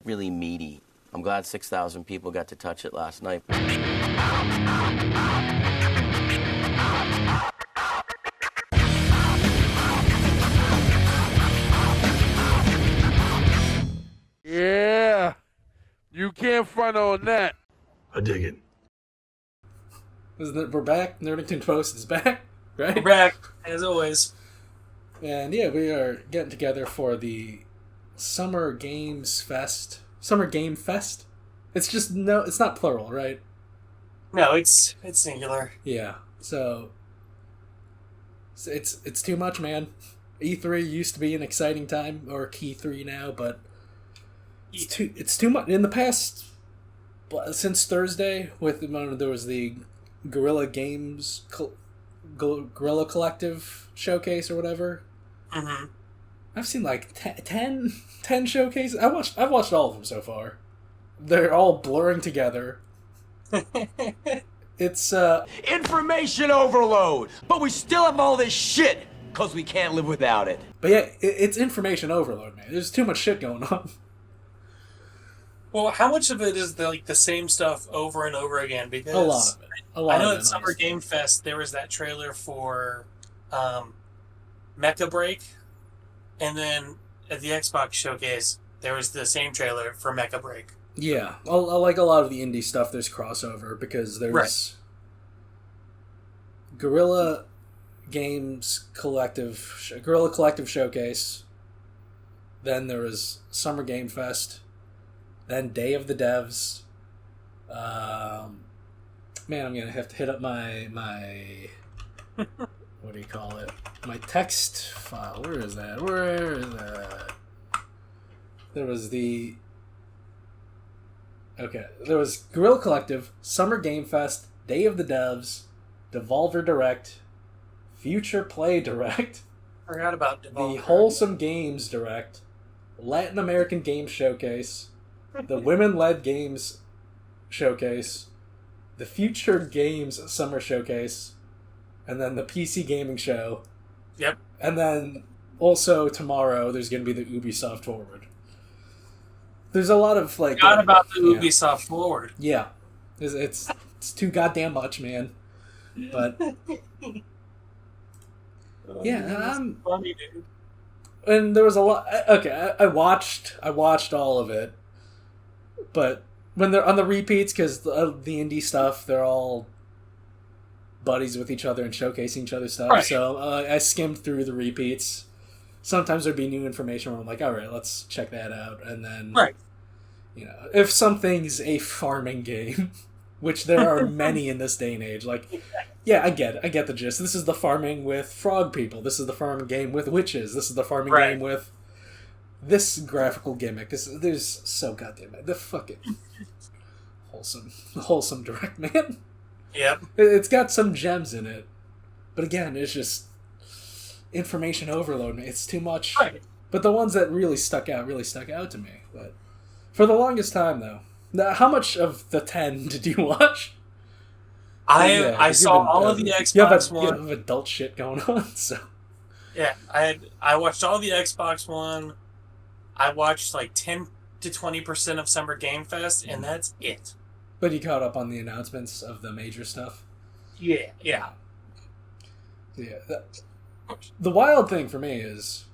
really meaty. I'm glad 6,000 people got to touch it last night. Yeah, you can't front on that. I dig it. We're back. Nerdington Post is back, right? We're back, as always. And yeah, we are getting together for the Summer Games Fest. Summer Game Fest? It's not plural, right? No, it's singular. Yeah. So it's too much, man. E3 used to be an exciting time, or Key3 now, but it's too much. In the past, since Thursday, there was the Guerrilla Games Guerrilla Collective showcase or whatever. Mm-hmm. I've seen like 10 showcases. I've watched all of them so far. They're all blurring together. It's information overload, but we still have all this shit because we can't live without it. But yeah, it's information overload, man. There's too much shit going on. Well, how much of it is the same stuff over and over again? Because a lot of it. I know at Summer Game Fest there was that trailer for Mecha Break, and then at the Xbox showcase there was the same trailer for Mecha Break. Yeah, I like a lot of the indie stuff. There's crossover because there's Guerrilla Collective Showcase. Then there was Summer Game Fest. Then Day of the Devs. Man, I'm gonna have to hit up my what do you call it? My text file. Where is that? There was Guerrilla Collective, Summer Game Fest, Day of the Devs, Devolver Direct, Future Play Direct. Forgot about Devolver. The Wholesome Games Direct, Latin American Games Showcase, the Women-Led Games Showcase, the Future Games Summer Showcase, and then the PC Gaming Show. Yep. And then also tomorrow there's going to be the Ubisoft Forward. There's a lot of like. Forgot about the Ubisoft Forward. Yeah, it's too goddamn much, man. But yeah, funny, dude. And there was a lot. Okay, I watched all of it, but when they're on the repeats, because the indie stuff, they're all buddies with each other and showcasing each other's stuff. Right. So I skimmed through the repeats. Sometimes there'd be new information where I'm like, all right, let's check that out. And then, you know, if something's a farming game, which there are many in this day and age, like, yeah, I get the gist. This is the farming with frog people. This is the farming game with witches. This is the farming game with this graphical gimmick. There's so goddamn the fucking wholesome direct, man. Yep. It's got some gems in it, but again, it's just information overload. It's too much. Right. But the ones that really stuck out to me. But for the longest time, though, now, how much of the 10 did you watch? I saw all of the Xbox One. You have adult shit going on, so. Yeah, I watched all the Xbox One. I watched like 10 to 20% of Summer Game Fest, and that's it. But you caught up on the announcements of the major stuff? Yeah. The wild thing for me is,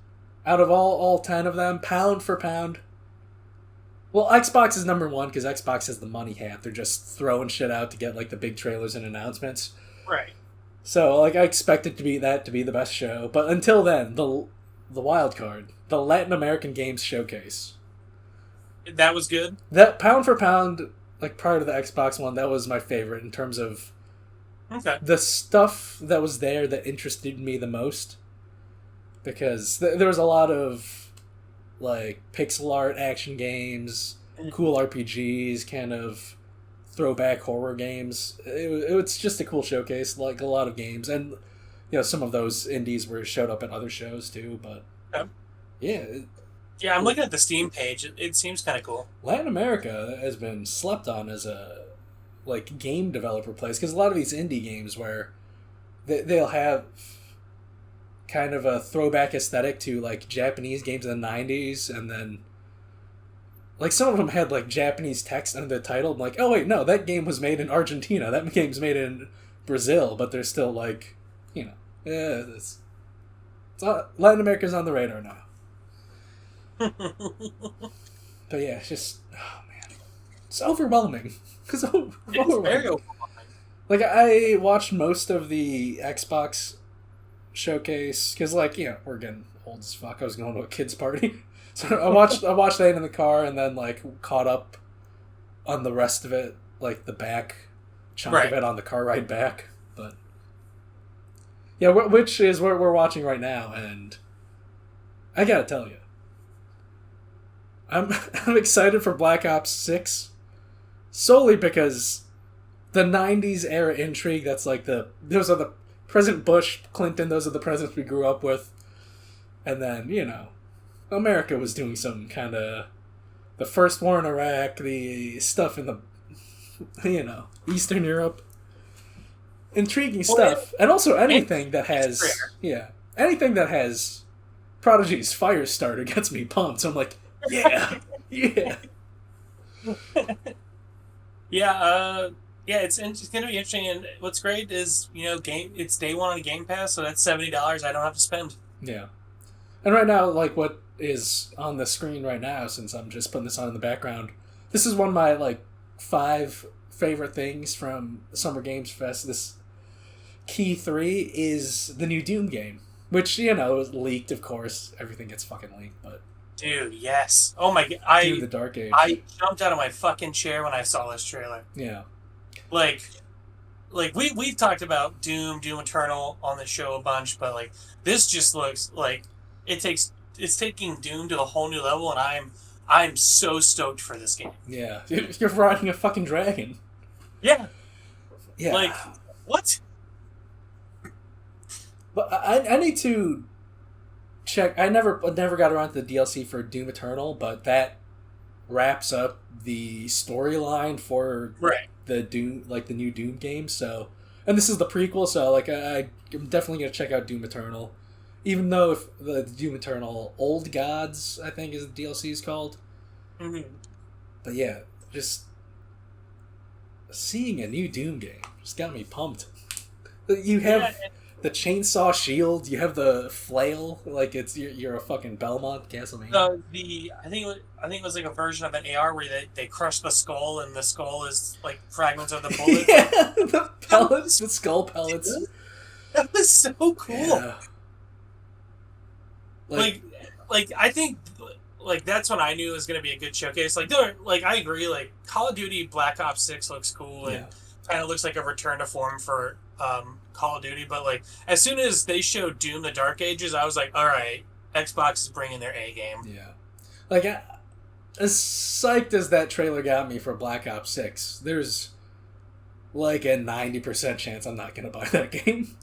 out of all 10 of them, pound for pound, well, Xbox is number one because Xbox has the money hat. They're just throwing shit out to get like the big trailers and announcements. Right. So like I expect it to be the best show. But until then, the wild card, the Latin American Games Showcase. That was good? That pound for pound, like prior to the Xbox One, that was my favorite in terms of the stuff that was there that interested me the most. Because there was a lot of like pixel art action games, cool RPGs, kind of throwback horror games. It's just a cool showcase, like a lot of games, and you know some of those indies showed up at other shows too. But yeah, I'm looking at the Steam page. It seems kind of cool. Latin America has been slept on as a like game developer place because a lot of these indie games where they'll have kind of a throwback aesthetic to like Japanese games in the 90s, and then like some of them had like Japanese text under the title. I'm like, oh wait, no, that game was made in Argentina. That game's made in Brazil, but they're still like, yeah, Latin America's on the radar now. But yeah, it's just, oh man, it's overwhelming. It's very overwhelming. Like, I watched most of the Xbox showcase because, like, we're getting old as fuck. I was going to a kid's party, so I watched that in the car, and then like caught up on the rest of it, like the back chunk of it on the car ride back. But yeah, which is what we're watching right now, and I gotta tell you, I'm excited for Black Ops 6 solely because the 90s era intrigue, that's like those are the President Bush, Clinton, those are the presidents we grew up with. And then, America was doing some kind of the first war in Iraq, the stuff in the, Eastern Europe. Intriguing stuff. And also anything that has, anything that has Prodigy's Firestarter gets me pumped. So I'm like, yeah, yeah. Yeah, it's going to be interesting, and what's great is, it's day one on Game Pass, so that's $70 I don't have to spend. Yeah. And right now, like, what is on the screen right now, since I'm just putting this on in the background, this is one of my, like, 5 favorite things from Summer Games Fest. This Key 3 is the new Doom game, which, was leaked, of course. Everything gets fucking leaked, but... Dude, yes. Oh my god. Doom the Dark Age. I jumped out of my fucking chair when I saw this trailer. Yeah. Like we've talked about Doom Eternal on the show a bunch, but like this just looks like it's taking Doom to a whole new level, and I'm so stoked for this game. Yeah, you're riding a fucking dragon. Yeah. Yeah. Like what? But I need to check. I never got around to the DLC for Doom Eternal, but that wraps up the storyline for the Doom, like the new Doom game. So, and this is the prequel, so like I'm definitely gonna check out Doom Eternal, even though if the Doom Eternal Old Gods, I think, is the DLC is called. Mm-hmm. But yeah, just seeing a new Doom game just got me pumped. You have the chainsaw shield, you have the flail, like you're a fucking Belmont Castlevania. I think it was like a version of an AR where they crush the skull, and the skull is like fragments of the bullet. Yeah, the pellets, the skull pellets. That was so cool. Yeah. Like I think like that's when I knew it was going to be a good showcase. Like I agree. Like Call of Duty Black Ops 6 looks cool and kind of looks like a return to form for Call of Duty. But like as soon as they showed Doom: The Dark Ages, I was like, all right, Xbox is bringing their A game. Yeah, like as psyched as that trailer got me for Black Ops 6, there's like a 90% chance I'm not going to buy that game.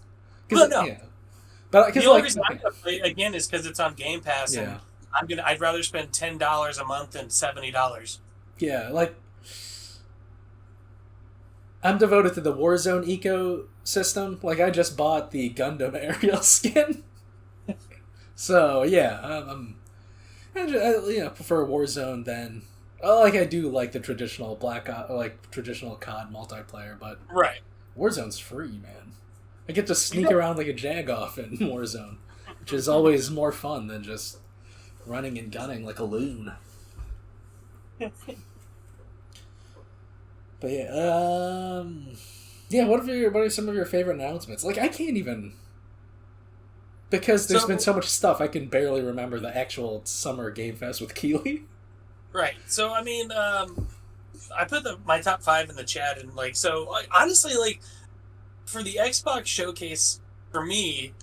But no. Yeah. But the only reason I'm going to play it again is because it's on Game Pass, and I'd rather spend $10 a month than $70. Yeah, like I'm devoted to the Warzone ecosystem. Like I just bought the Gundam Ariel skin, so yeah, I prefer Warzone than I do like the traditional traditional COD multiplayer, but Warzone's free, man. I get to sneak around like a Jagoff in Warzone, which is always more fun than just running and gunning like a loon. But what are some of your favorite announcements? Like I can't even, because there's been so much stuff, I can barely remember the actual Summer Game Fest with Keeley. Right. So I mean, I put my top 5 in the chat, and honestly, for the Xbox showcase, for me,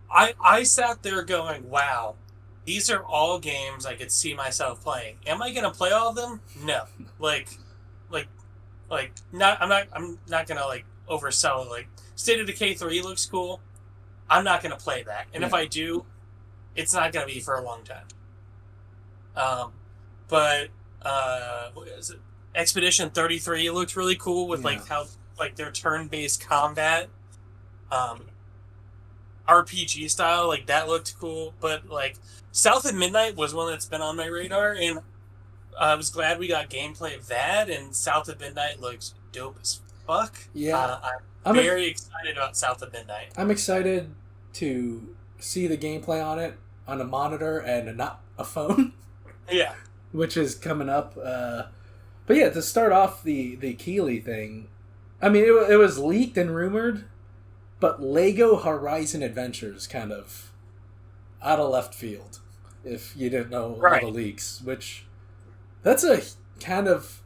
I sat there going, wow, these are all games I could see myself playing. Am I going to play all of them? No. I'm not going to oversell it. Like State of Decay 3 looks cool. I'm not going to play that. And if I do, it's not going to be for a long time. But what is it? Expedition 33 looked really cool with how their turn-based combat, RPG style, that looked cool. But South of Midnight was one that's been on my radar, and I was glad we got gameplay of that, and South of Midnight looks dope as fuck. Yeah. I'm very excited about South of Midnight. I'm excited to see the gameplay on it on a monitor and not a phone. Yeah. Which is coming up. But yeah, to start off the Keeley thing, I mean, it was leaked and rumored, but Lego Horizon Adventures kind of out of left field, if you didn't know all the leaks, which that's a kind of...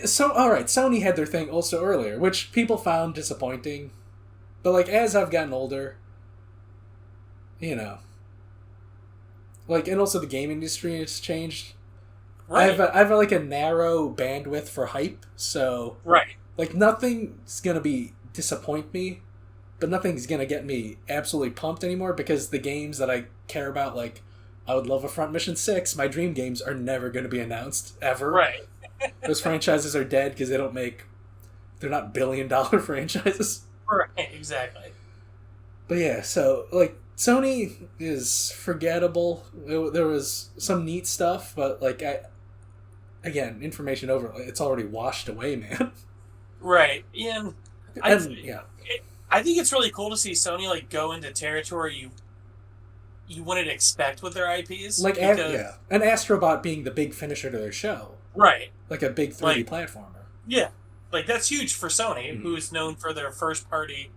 So, alright, Sony had their thing also earlier, which people found disappointing, but like, as I've gotten older, you know, like, and also the game industry has changed. Right. I have like a narrow bandwidth for hype, so like nothing's gonna disappoint me, but nothing's gonna get me absolutely pumped anymore, because the games that I care about, like I would love a Front Mission 6, my dream games, are never gonna be announced ever. Right. Those franchises are dead because they're not billion-dollar franchises. Right. Exactly. But yeah, so like Sony is forgettable. There was some neat stuff, but like again, information over, it's already washed away, man. Right. And I think it's really cool to see Sony like go into territory you wouldn't expect with their IPs. Like and Astrobot being the big finisher to their show. Right. Like a big 3D platformer. Yeah. Like that's huge for Sony, who is known for their first party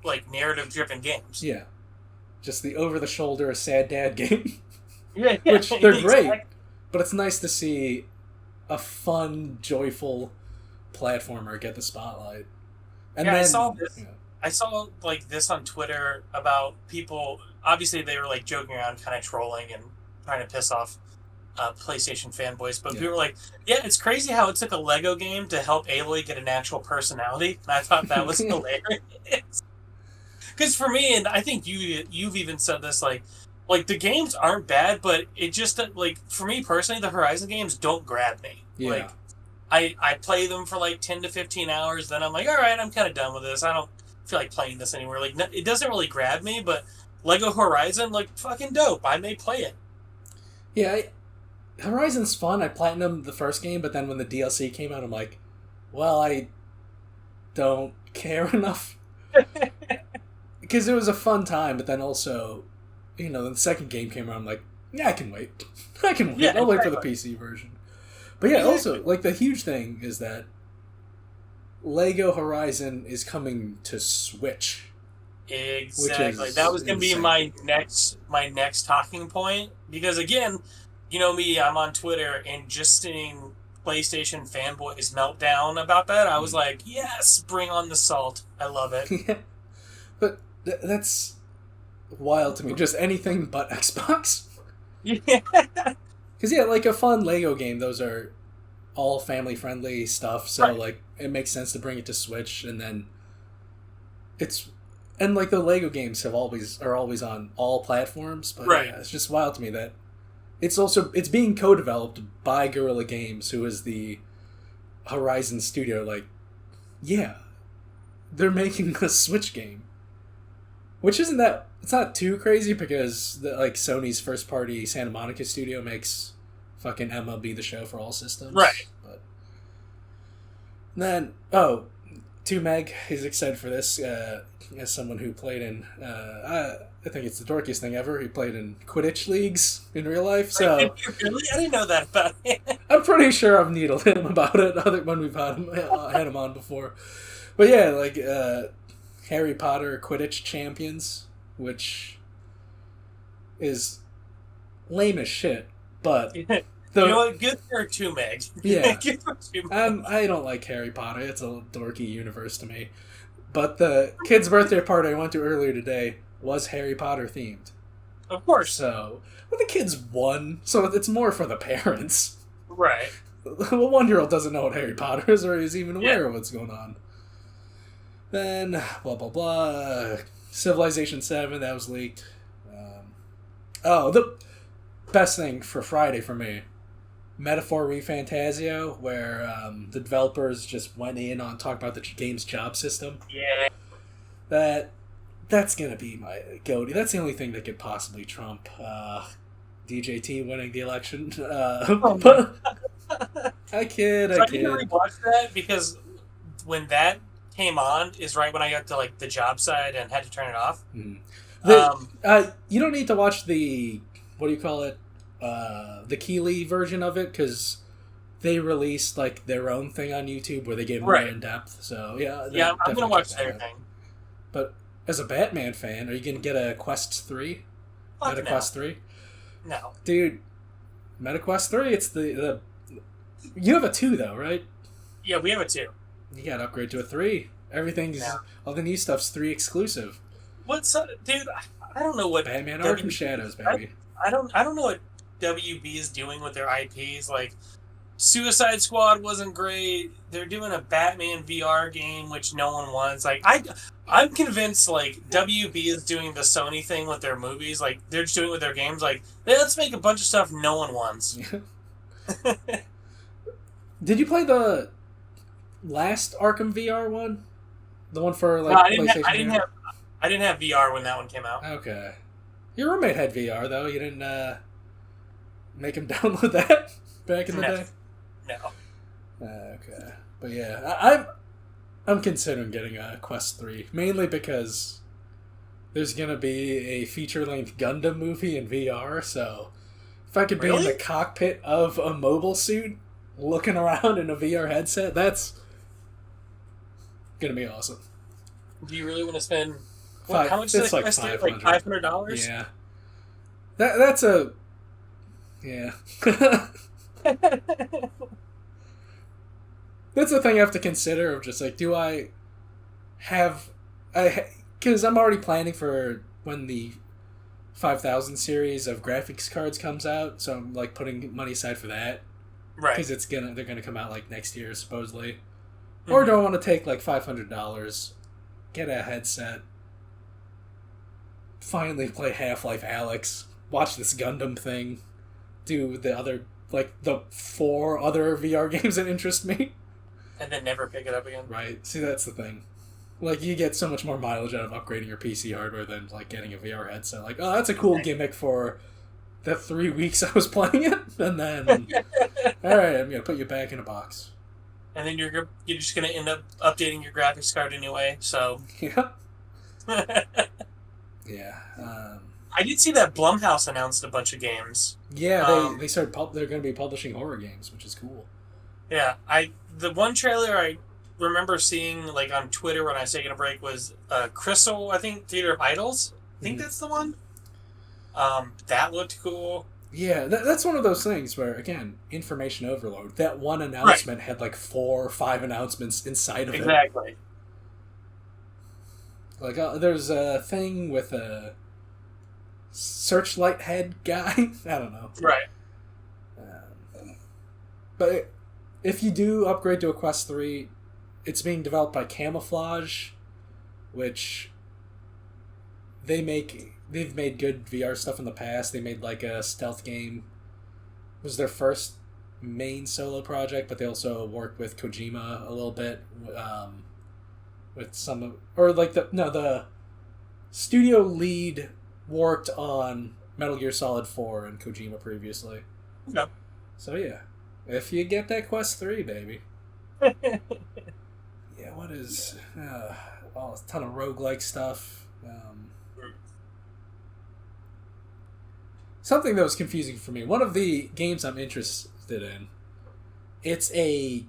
like narrative driven games. Yeah. Just the over the shoulder sad dad game. Yeah. Which they're great. But it's nice to see a fun, joyful platformer get the spotlight. And then, I saw this. Yeah. I saw like this on Twitter about people. Obviously, they were like joking around, kind of trolling and trying to piss off PlayStation fanboys. But people were like, "Yeah, it's crazy how it took a Lego game to help Aloy get an actual personality." And I thought that was hilarious. Because for me, and I think you've even said this, like the games aren't bad, but it just, like, for me personally, the Horizon games don't grab me. Yeah. Like, I play them for like 10 to 15 hours, then I'm like, all right, I'm kind of done with this. I don't feel like playing this anymore. Like, it doesn't really grab me, but Lego Horizon, like, fucking dope. I may play it. Yeah, Horizon's fun. I platinumed the first game, but then when the DLC came out, I'm like, well, I don't care enough. Because it was a fun time, but then also, you know, the second game came around, I'm like, yeah, I can wait. Yeah, I'll wait for the PC version. But yeah, also, like, the huge thing is that Lego Horizon is coming to Switch. Exactly. That was going to be my next talking point. Because, again, you know me, I'm on Twitter, and just seeing PlayStation fanboys melt down about that, I was like, yes, bring on the salt. I love it. Yeah. But that's wild to me. Just anything but Xbox. Yeah. Because, yeah, like a fun Lego game, those are all family-friendly stuff, so, like, it makes sense to bring it to Switch, and then and, like, the Lego games are always on all platforms, but yeah, it's just wild to me that it's being co-developed by Guerrilla Games, who is the Horizon studio. Like, yeah, they're making a Switch game. Which isn't that... It's not too crazy, because Sony's first-party Santa Monica studio makes fucking MLB The Show for all systems. Right. But then, 2Meg is excited for this, as someone who played in... I think it's the dorkiest thing ever. He played in Quidditch leagues in real life, so... Really? I didn't know that about him. I'm pretty sure I've needled him about it, other when we've had him on before. But yeah, like, Harry Potter Quidditch Champions, which is lame as shit, but... You know what? Good for 2Meg. Yeah. Good for 2Meg. I don't like Harry Potter. It's a dorky universe to me. But the kid's birthday party I went to earlier today was Harry Potter themed. Of course. So, well, the kids won, so it's more for the parents. Right. The 1-year-old doesn't know what Harry Potter is, or is even aware of what's going on. Then, blah, blah, blah. Civilization 7, that was leaked. The best thing for Friday for me, Metaphor ReFantasio, where the developers just went in on talking about the game's job system. Yeah. That's gonna be my go-to. That's the only thing that could possibly trump DJT winning the election. Oh, But I kid. So I need to rewatch that because when that came on is right when I got to like the job site and had to turn it off. You don't need to watch the what do you call it? The Keeley version of it because they released like their own thing on YouTube where they get more in depth. So yeah, I'm gonna watch their thing. But as a Batman fan, are you gonna get a Quest 3? MetaQuest 3? No, dude. MetaQuest 3. It's the you have a 2 though, right? Yeah, we have a 2. You gotta upgrade to a 3. Everything's all the new stuff's 3 exclusive. What's dude? I don't know what Batman Arkham Shadows, baby. I don't know what WB is doing with their IPs. Like Suicide Squad wasn't great. They're doing a Batman VR game which no one wants. Like I'm convinced like WB is doing the Sony thing with their movies. Like they're just doing it with their games. Like let's make a bunch of stuff no one wants. Did you play the last Arkham VR one? The one for like PlayStation? I didn't have VR when that one came out. Okay. Your roommate had VR though. You didn't make him download that back in the day? No. Okay. But yeah, I'm considering getting a Quest 3 mainly because there's gonna be a feature-length Gundam movie in VR. So if I could be in the cockpit of a mobile suit, looking around in a VR headset, that's gonna be awesome. Do you really want to spend? How much does it cost? Like $500? Yeah. That's a. Yeah. That's the thing I have to consider of just like, do I have. Because I'm already planning for when the 5000 series of graphics cards comes out, so I'm like putting money aside for that. Right. Because they're gonna come out like next year, supposedly. Mm-hmm. Or do I want to take like $500, get a headset, finally play Half-Life Alyx, watch this Gundam thing, do the other, like, the 4 other VR games that interest me. And then never pick it up again. Right. See, that's the thing. Like, you get so much more mileage out of upgrading your PC hardware than, like, getting a VR headset. Like, oh, that's a cool gimmick for the 3 weeks I was playing it, and then, alright, I'm gonna put you back in a box. And then you're just gonna end up updating your graphics card anyway, so... Yeah. Yeah. I did see that Blumhouse announced a bunch of games. Yeah, they started. They're going to be publishing horror games, which is cool. Yeah, the one trailer I remember seeing like on Twitter when I was taking a break was Crystal, I think, Theater of Idols. I think that's the one. That looked cool. Yeah, that's one of those things where, again, information overload. That one announcement had like 4 or 5 announcements inside of it. Exactly. Like, there's a thing with a searchlight head guy. I don't know. Right. But if you do upgrade to a Quest 3, it's being developed by Camouflage, which they've made good VR stuff in the past. They made like a stealth game. It was their first main solo project, but they also worked with Kojima a little bit. With some, or like the studio lead worked on Metal Gear Solid 4 and Kojima previously. No. So yeah, if you get that Quest 3, baby. Yeah, what is a ton of roguelike stuff. Something that was confusing for me. One of the games I'm interested in, it's a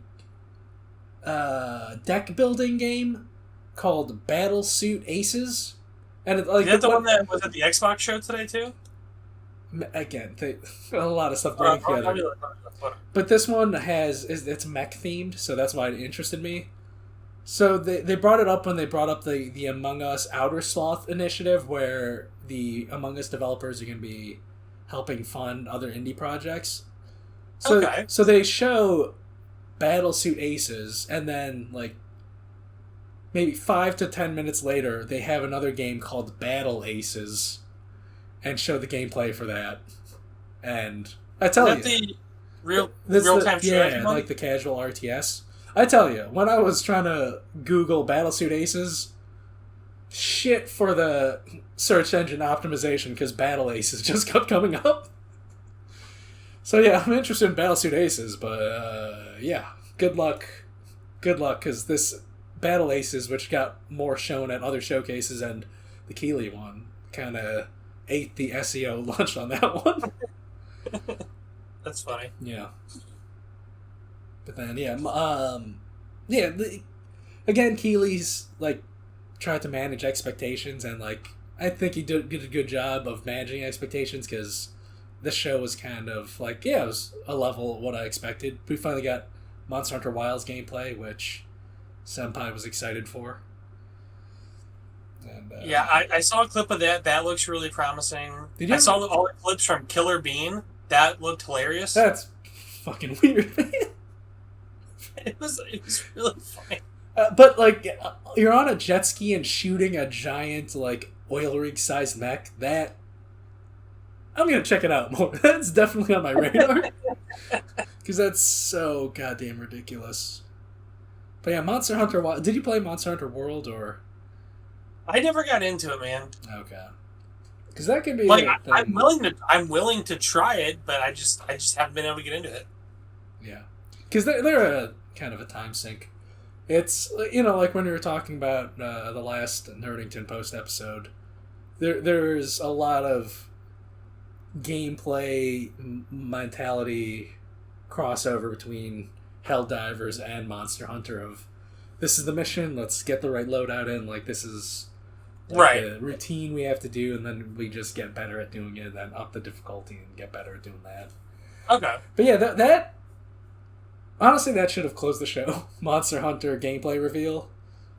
deck building game called Battlesuit Aces, and is that the one that was at the Xbox show today too? Again, a lot of stuff going together. But this one it's mech themed, so that's why it interested me. So they brought it up when they brought up the Among Us Outer Sloth initiative, where the Among Us developers are going to be helping fund other indie projects. So they show Battlesuit Aces, and then like maybe 5 to 10 minutes later, they have another game called Battle Aces, and show the gameplay for that. And I tell you, the real-time strategy one? Like the casual RTS. I tell you, when I was trying to Google Battlesuit Aces, shit for the search engine optimization because Battle Aces just kept coming up. So yeah, I'm interested in Battlesuit Aces, but yeah, good luck. Good luck, because this Battle Aces, which got more shown at other showcases, and the Keeley one kind of ate the SEO lunch on that one. That's funny. Yeah. But then, again, Keeley's, like, tried to manage expectations, and, like, I think he did a good job of managing expectations, because this show was kind of, like, it was a level of what I expected. We finally got Monster Hunter Wilds gameplay, which Senpai was excited for. And, yeah, I saw a clip of that. That looks really promising. Did you I saw all the clips from Killer Bean. That looked hilarious. That's fucking weird, man. It was really funny. But, like, you're on a jet ski and shooting a giant, like, oil rig-sized mech. That... I'm gonna check it out more. That's definitely on my radar. Because that's so goddamn ridiculous. But yeah, Monster Hunter... Did you play Monster Hunter World, or... I never got into it, man. Okay. Because that could be... Like, I'm willing to try it, but I just haven't been able to get into it. Yeah. Because they're a kind of a time sink. It's, you know, like when we were talking about the last Nerdington post episode, there's a lot of gameplay mentality crossover between Helldivers and Monster Hunter of, this is the mission, let's get the right loadout in, like, this is like the routine we have to do, and then we just get better at doing it, and then up the difficulty and get better at doing that. Okay. But yeah, that honestly, that should have closed the show. Monster Hunter gameplay reveal.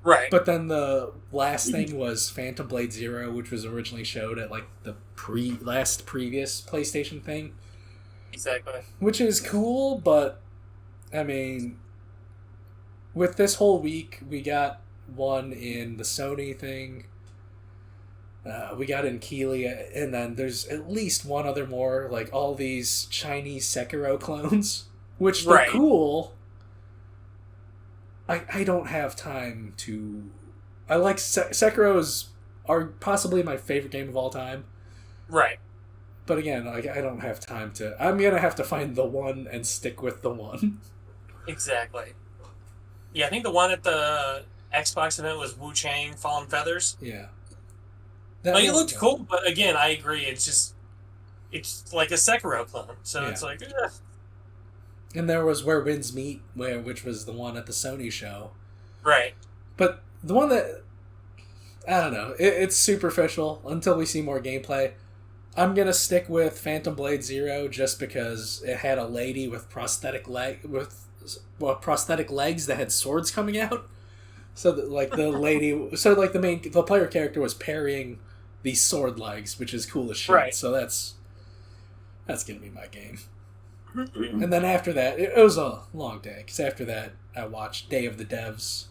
Right. But then the last thing was Phantom Blade Zero, which was originally showed at, like, the previous PlayStation thing. Exactly. Which is cool, but, I mean, with this whole week, we got one in the Sony thing. We got in Keeley, and then there's at least one other more, like, all these Chinese Sekiro clones, which they're cool. I don't have time to... I like... Sekiro's are possibly my favorite game of all time. Right. But again, like, I don't have time to... I'm gonna have to find the one and stick with the one. Exactly. Yeah, I think the one at the Xbox event was Wu Chang Fallen Feathers. Yeah. Like, it looked cool, but again, I agree. It's like a Sekiro clone, so it's like... And there was Where Winds Meet, which was the one at the Sony show. Right. But the one that... I don't know. It's superficial until we see more gameplay. I'm going to stick with Phantom Blade Zero just because it had a lady with prosthetic legs that had swords coming out. So that, like, the lady... So, like, the player character was parrying these sword legs, which is cool as shit. Right. So that's going to be my game. And then after that, it was a long day, because after that, I watched Day of the Devs,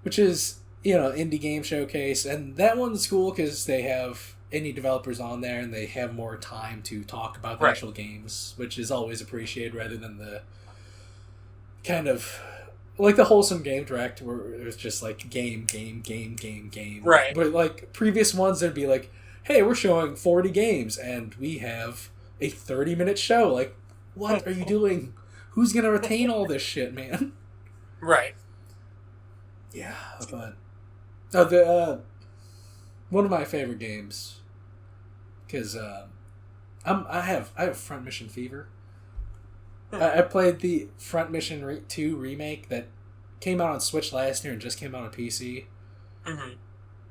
which is, you know, indie game showcase, and that one's cool because they have indie developers on there, and they have more time to talk about the actual games, which is always appreciated, rather than the kind of, like, the wholesome game direct, where it was just like, game. Right. But, like, previous ones, they'd be like, hey, we're showing 40 games, and we have a 30-minute show, like, what are you doing? Who's going to retain all this shit, man? Right. Yeah, but... one of my favorite games, because I have Front Mission fever. I played the Front Mission 2 remake that came out on Switch last year and just came out on PC. Mm-hmm.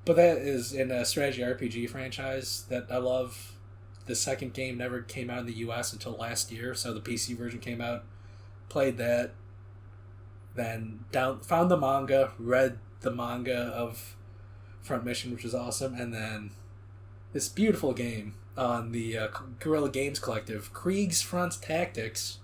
But that is in a strategy RPG franchise that I love. The second game never came out in the US until last year, so the PC version came out. Played that. Then found the manga, read the manga of Front Mission, which was awesome, and then this beautiful game on the Guerrilla Games Collective, Krieg's Front Tactics.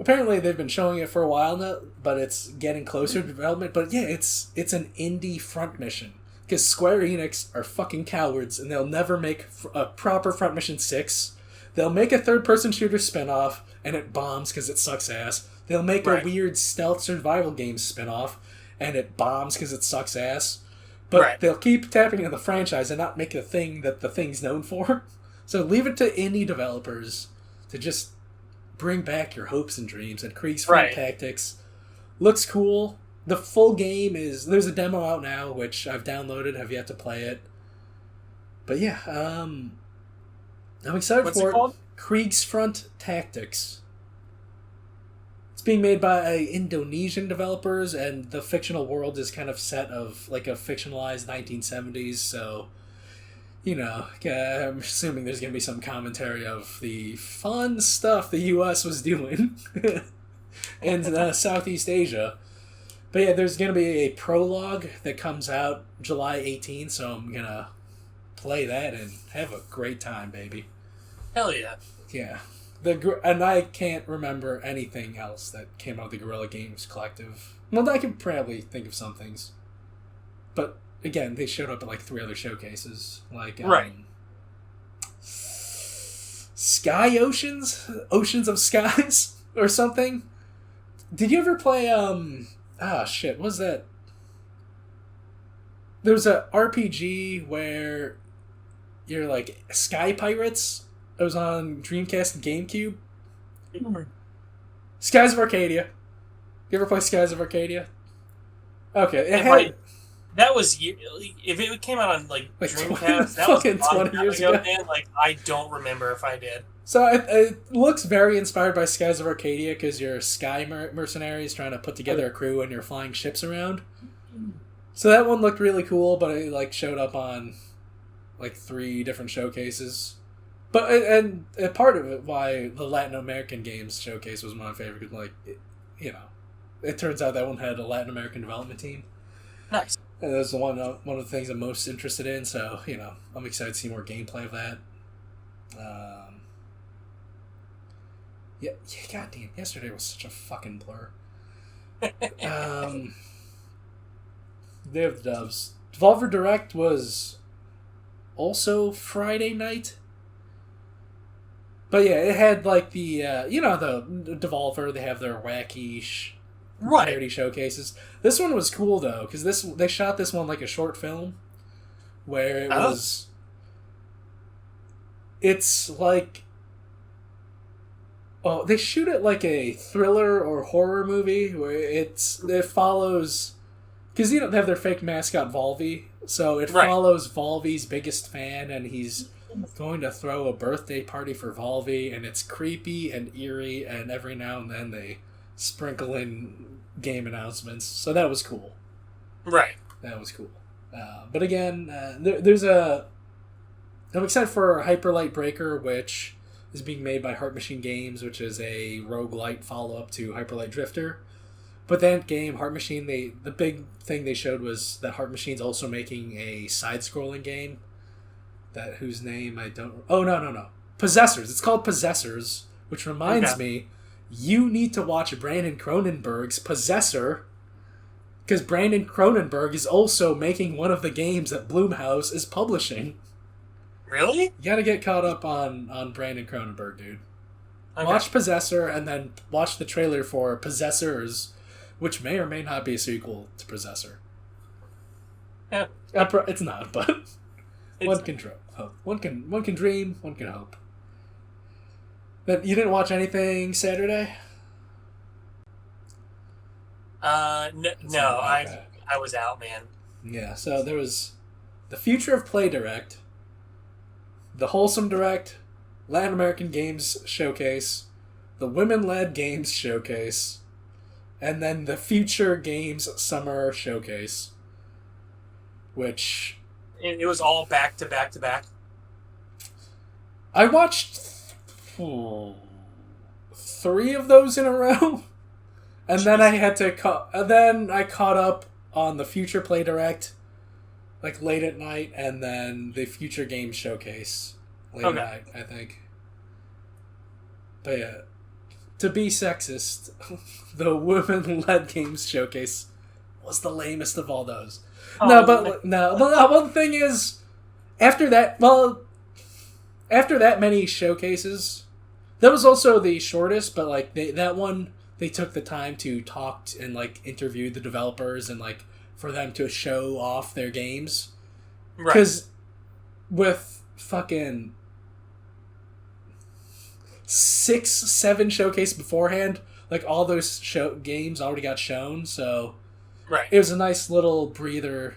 Apparently they've been showing it for a while now, but it's getting closer to development. But yeah, it's an indie Front Mission. Because Square Enix are fucking cowards, and they'll never make a proper Front Mission 6. They'll make a third-person shooter spin-off, and it bombs because it sucks ass. They'll make a weird stealth survival game spin-off, and it bombs because it sucks ass. But they'll keep tapping into the franchise and not make the thing that the thing's known for. So leave it to indie developers to just bring back your hopes and dreams. And Krieg's Front Right. Tactics looks cool. The full game there's a demo out now, which I've downloaded, have yet to play it. But yeah, I'm excited What's for it called? Krieg's Front Tactics. It's being made by Indonesian developers, and the fictional world is kind of set of like a fictionalized 1970s, so I'm assuming there's going to be some commentary of the fun stuff the U.S. was doing in Southeast Asia. But yeah, there's going to be a prologue that comes out July 18th, so I'm going to play that and have a great time, baby. Hell yeah. Yeah. And I can't remember anything else that came out of the Guerrilla Games Collective. Well, I can probably think of some things. But, again, they showed up at like 3 other showcases. Like, Right. Sky Oceans? Oceans of Skies? Or something? Did you ever play, what was that? There was a RPG where you're like sky pirates. It was on Dreamcast and GameCube. Skies of Arcadia. You ever play Skies of Arcadia? Okay, That was if it came out on like 20 Dreamcast. That was fucking a long 20 time years ago. ago. Man, like I don't remember if I did. So it looks very inspired by Skies of Arcadia because you're sky mercenaries trying to put together a crew and you're flying ships around. So that one looked really cool, but it like showed up on like 3 different showcases. But and part of it why the Latin American Games Showcase was my favorite because it turns out that one had a Latin American development team. Nice. And that's one of the things I'm most interested in. So I'm excited to see more gameplay of that. Yeah, goddamn! Yesterday was such a fucking blur. They have the Doves. Devolver Direct was also Friday night. But yeah, it had like the the Devolver. They have their wacky charity showcases. This one was cool though because they shot this one like a short film, where it was. It's like. Oh, they shoot it like a thriller or horror movie where it follows. Because they have their fake mascot Volvi, so it follows Volvi's biggest fan, and he's going to throw a birthday party for Volvi, and it's creepy and eerie, and every now and then they sprinkle in game announcements. So that was cool. Right. That was cool. But again, there's a... I'm excited for Hyper Light Breaker, which is being made by Heart Machine Games, which is a roguelite follow-up to Hyper Light Drifter. But that game, Heart Machine, the big thing they showed was that Heart Machine's also making a side-scrolling game. Whose name I don't... Oh, no. Possessors. It's called Possessors, which reminds me, you need to watch Brandon Cronenberg's Possessor, because Brandon Cronenberg is also making one of the games that Blumhouse is publishing. Really? You gotta get caught up on Brandon Cronenberg, dude. Okay. Watch Possessor, and then watch the trailer for Possessors, which may or may not be a sequel to Possessor. Yeah. It's not, but one can hope. One can dream. One can hope. But you didn't watch anything Saturday? No. I was out, man. Yeah. So there was the Future of Play Direct, the Wholesome Direct, Latin American Games Showcase, the Women-Led Games Showcase, and then the Future Games Summer Showcase, which... It was all back to back to back. I watched 3 of those in a row, and then I had to then I caught up on the Future Play Direct, like late at night, and then the Future Games Showcase late at night, I think. But yeah, to be sexist, the Women-Led Games Showcase was the lamest of all those. Well, the thing is, after that many showcases, that was also the shortest, but like that one, they took the time to talk and like interview the developers and like for them to show off their games. Because with fucking... 6-7 showcase beforehand. Like, all those games already got shown, so Right. it was a nice little breather.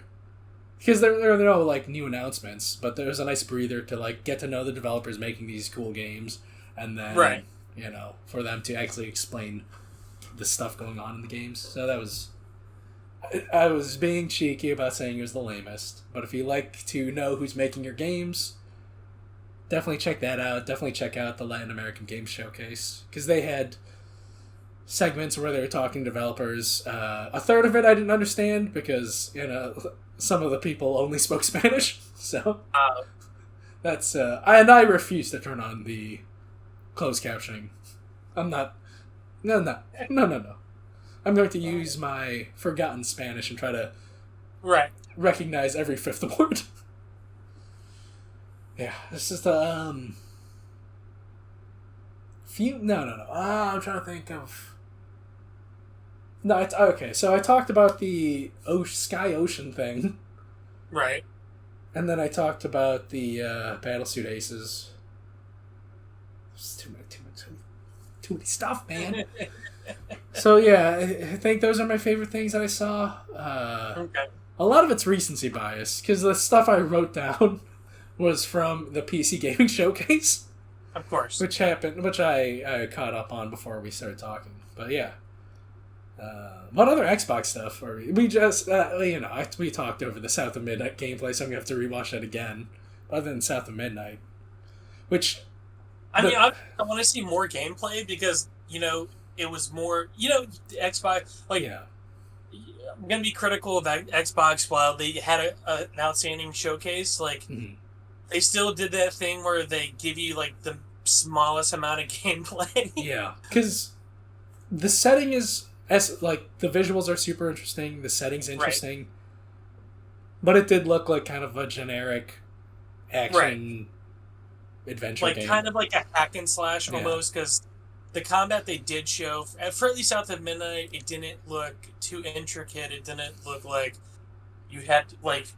Because there are no, like, new announcements, but there was a nice breather to, like, get to know the developers making these cool games, and then, Right. you know, for them to actually explain the stuff going on in the games. So that was... I was being cheeky about saying it was the lamest, but if you like to know who's making your games, definitely check that out. Definitely check out the Latin American Games Showcase, because they had segments where they were talking to developers. A third of it I didn't understand, because, you know, some of the people only spoke Spanish, so that's... and I refuse to turn on the closed captioning. I'm not... No. I'm going to use my forgotten Spanish and try to recognize every fifth word. Yeah, it's just a few. No. I'm trying to think of. No, it's okay. So I talked about the Sky Ocean thing, Right. and then I talked about the Battlesuit Aces. It's too many stuff, man. So yeah, I think those are my favorite things that I saw. Okay. A lot of it's recency bias, because the stuff I wrote down was from the PC Gaming Showcase, Of course. which I caught up on before we started talking. But yeah, what other Xbox stuff? Or we just we talked over the South of Midnight gameplay, so I'm gonna have to rewatch that again. Other than South of Midnight, which I mean, I want to see more gameplay because, you know, it was more, you know, the Xbox, like, yeah, I'm going to be critical of Xbox while they had an outstanding showcase. Like, they still did that thing where they give you, like, the smallest amount of gameplay. yeah, because the setting is, like, the visuals are super interesting, the setting's interesting, but it did look like kind of a generic action adventure game. Kind of like a hack and slash almost, because the combat they did show, for at least South of Midnight, it didn't look too intricate. It didn't look like you had, like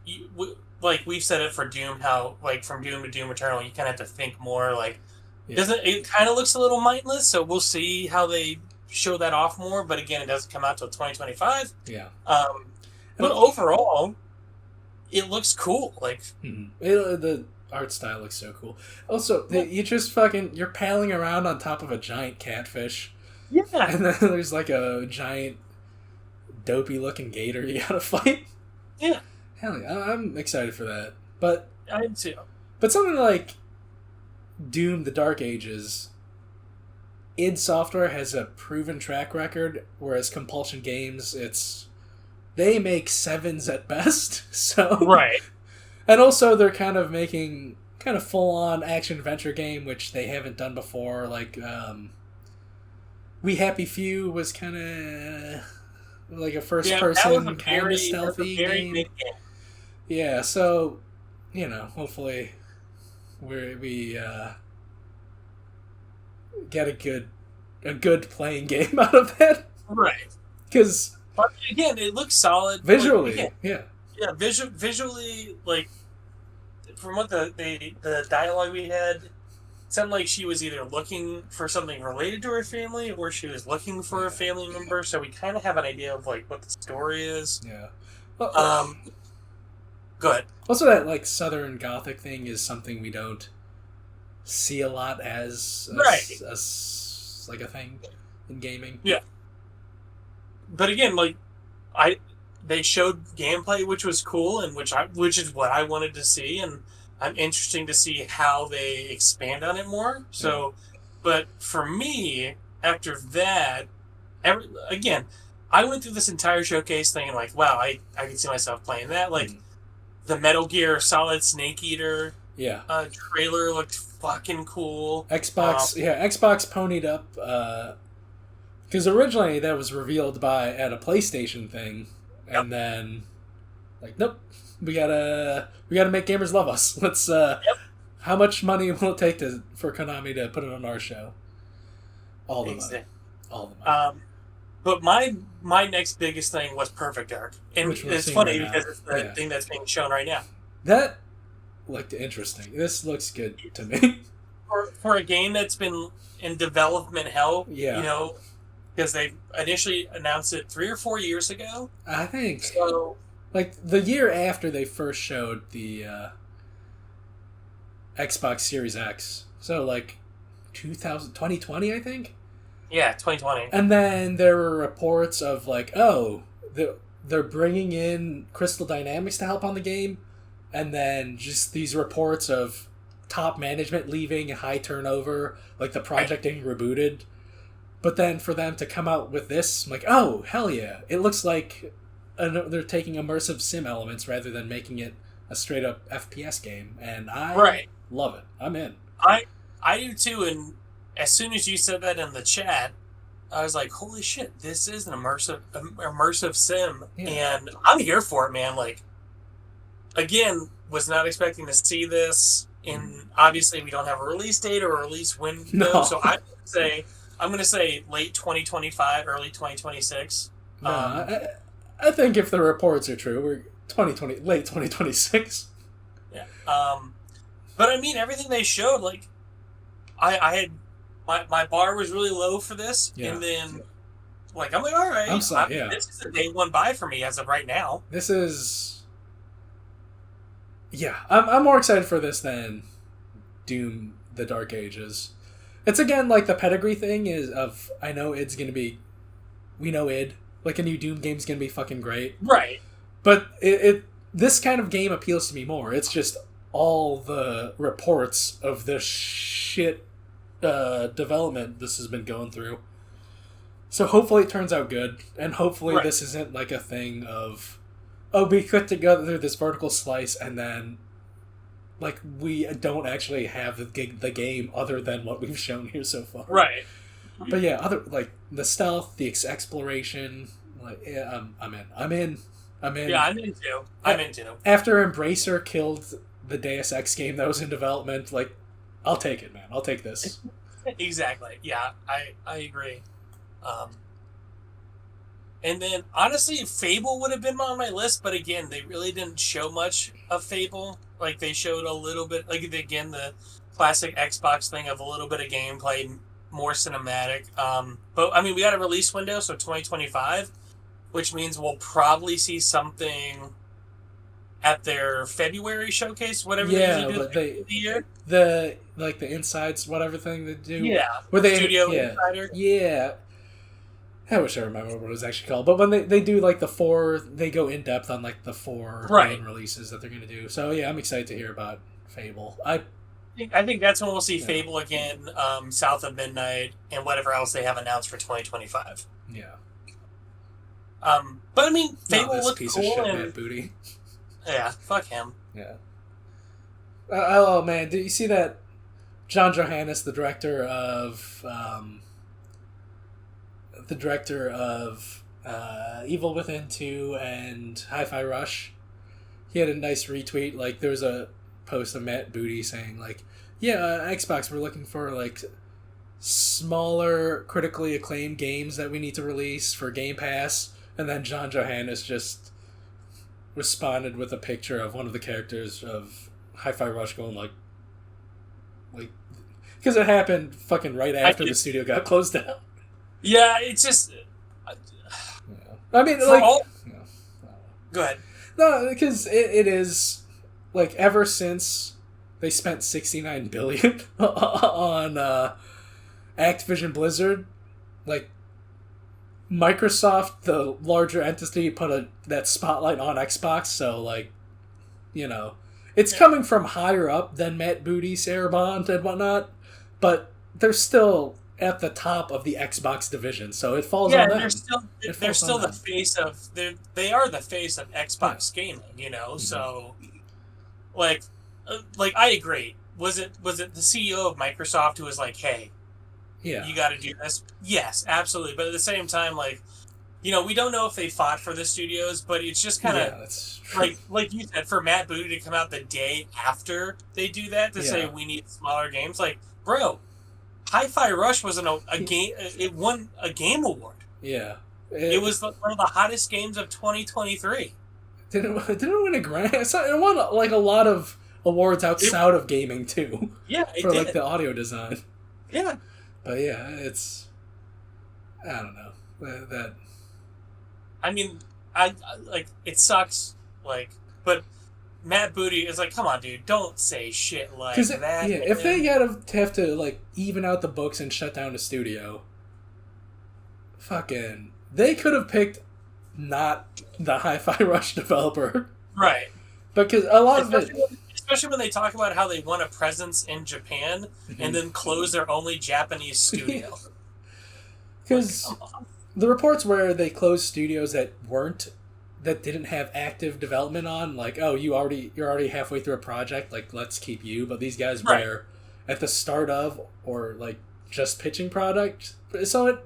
we've said it for Doom, how, like, from Doom to Doom Eternal, you kind of have to think more, like, it kind of looks a little mindless, so we'll see how they show that off more, but again, it doesn't come out till 2025. Yeah. But overall, it looks cool. Like, the art style looks so cool. Also, you just you're paddling around on top of a giant catfish. Yeah. And then there's like a giant dopey looking gator you gotta fight. Yeah. Hell yeah, I'm excited for that. But I am too. But something like Doom: The Dark Ages, id Software has a proven track record, whereas Compulsion Games, they make 7s at best. So Right. And also, they're kind of making kind of full-on action-adventure game, which they haven't done before. Like, We Happy Few was kind of like a first-person kind of stealthy game. Big game. Yeah, so, you know, hopefully we get a good playing game out of that. Right. Because... But again, it looks solid. Visually, like, yeah. Yeah, visually, like, from what the dialogue we had, it sounded like she was either looking for something related to her family or she was looking for a family member, so we kind of have an idea of, like, what the story is. Yeah. Go ahead. Also, that, like, Southern Gothic thing is something we don't see a lot as like a thing in gaming. Yeah. But again, like, they showed gameplay, which was cool, and which is what I wanted to see, and I'm interested to see how they expand on it more. So, but for me, after that, again, I went through this entire showcase thinking, like, wow, I can see myself playing that. Like, the Metal Gear Solid Snake Eater trailer looked fucking cool. Xbox ponied up, because originally that was revealed at a PlayStation thing. And then, like, nope, we gotta make gamers love us. Let's. How much money will it take for Konami to put it on our show? All the money. All the money. But my next biggest thing was Perfect Dark, and it's funny because it's the thing that's being shown right now. That looked interesting. This looks good to me. for a game that's been in development hell, Yeah. you know, because they initially announced it 3 or 4 years ago. I think So like the year after they first showed the Xbox Series X. So like 2020, I think. yeah, 2020. And then there were reports of like, oh, they're bringing in Crystal Dynamics to help on the game, and then just these reports of top management leaving, high turnover, like the project getting rebooted. But then for them to come out with this, I'm like, oh, hell yeah. It looks like they're taking immersive sim elements rather than making it a straight up FPS game, and I love it. I'm in. I do too, and as soon as you said that in the chat, I was like, holy shit, this is an immersive sim, and I'm here for it, man. Like, again, was not expecting to see this, and obviously we don't have a release date or a release window, so I'm going to say late 2025, early 2026. No, I think if the reports are true, we're late 2026. Yeah. But I mean, everything they showed, like, I had my bar was really low for this, and then like I'm like, all right, this is a day one buy for me as of right now. This is, I'm more excited for this than Doom: The Dark Ages. It's again like the pedigree thing is of I know id's gonna be, we know id like a new Doom game's gonna be fucking great, right? But this kind of game appeals to me more. It's just all the reports of this shit development this has been going through. So hopefully it turns out good, and hopefully this isn't like a thing of, oh, we put together this vertical slice and then like we don't actually have the game other than what we've shown here so far. Right. But yeah, other like the stealth, the exploration, like I'm in. Yeah, I'm in too. After Embracer killed the Deus Ex game that was in development, like, I'll take it, man. I'll take this. Exactly. Yeah, I agree. And then, honestly, Fable would have been on my list, but again, they really didn't show much of Fable. Like, they showed a little bit, like, again, the classic Xbox thing of a little bit of gameplay, more cinematic. But, I mean, we got a release window, so 2025, which means we'll probably see something at their February showcase, whatever they usually do at the end of the year. The insides, whatever thing they do. Yeah. Where they, Studio Insider. Yeah. I wish I remember what it was actually called. But when they do like they go in depth on like the 4 main releases that they're going to do. So yeah, I'm excited to hear about Fable. I think that's when we'll see Fable again, South of Midnight, and whatever else they have announced for 2025. Yeah. But I mean, Fable looked piece cool of shit, and Matt Booty. Yeah, fuck him. Yeah. Oh man, did you see that? John Johannes, the director of Evil Within 2 and Hi-Fi Rush, he had a nice retweet. Like there was a post of Matt Booty saying like, Xbox, we're looking for like smaller, critically acclaimed games that we need to release for Game Pass, and then John Johannes just responded with a picture of one of the characters of Hi-Fi Rush going like because it happened fucking right after the studio got closed down. Yeah, it's just. I mean, Go ahead. No, because it is like ever since they spent $69 billion on Activision Blizzard, like Microsoft, the larger entity, put that spotlight on Xbox. So like, it's coming from higher up than Matt Booty, Sarah Bond, and whatnot, but they're still at the top of the Xbox division, so it falls on them. They're still the face of they are the face of Xbox gaming, Mm-hmm. So like I agree. Was it the CEO of Microsoft who was like, "Hey, you got to do this"? Yes, absolutely. But at the same time, like, we don't know if they fought for the studios, but it's just kind of like you said, for Matt Booty to come out the day after they do that to say we need smaller games, like, bro. Hi-Fi Rush wasn't a game. It won a game award. Yeah, it was one of the hottest games of 2023. Didn't it win a Grammy? It won like a lot of awards outside of gaming too. Yeah, it for did. like the audio design. Yeah. But yeah, it's I don't know that. I mean, I like it sucks. Like, but Matt Booty is like, come on, dude, don't say shit like that. Yeah, if they have to like even out the books and shut down the studio, fucking, they could have picked not the Hi-Fi Rush developer, right? Because a lot of it, especially when they talk about how they want a presence in Japan and then close their only Japanese studio. Because the reports where they closed studios that didn't have active development on, like, oh, you're already halfway through a project, like, let's keep you. But these guys were at the start of, or like just pitching product. So it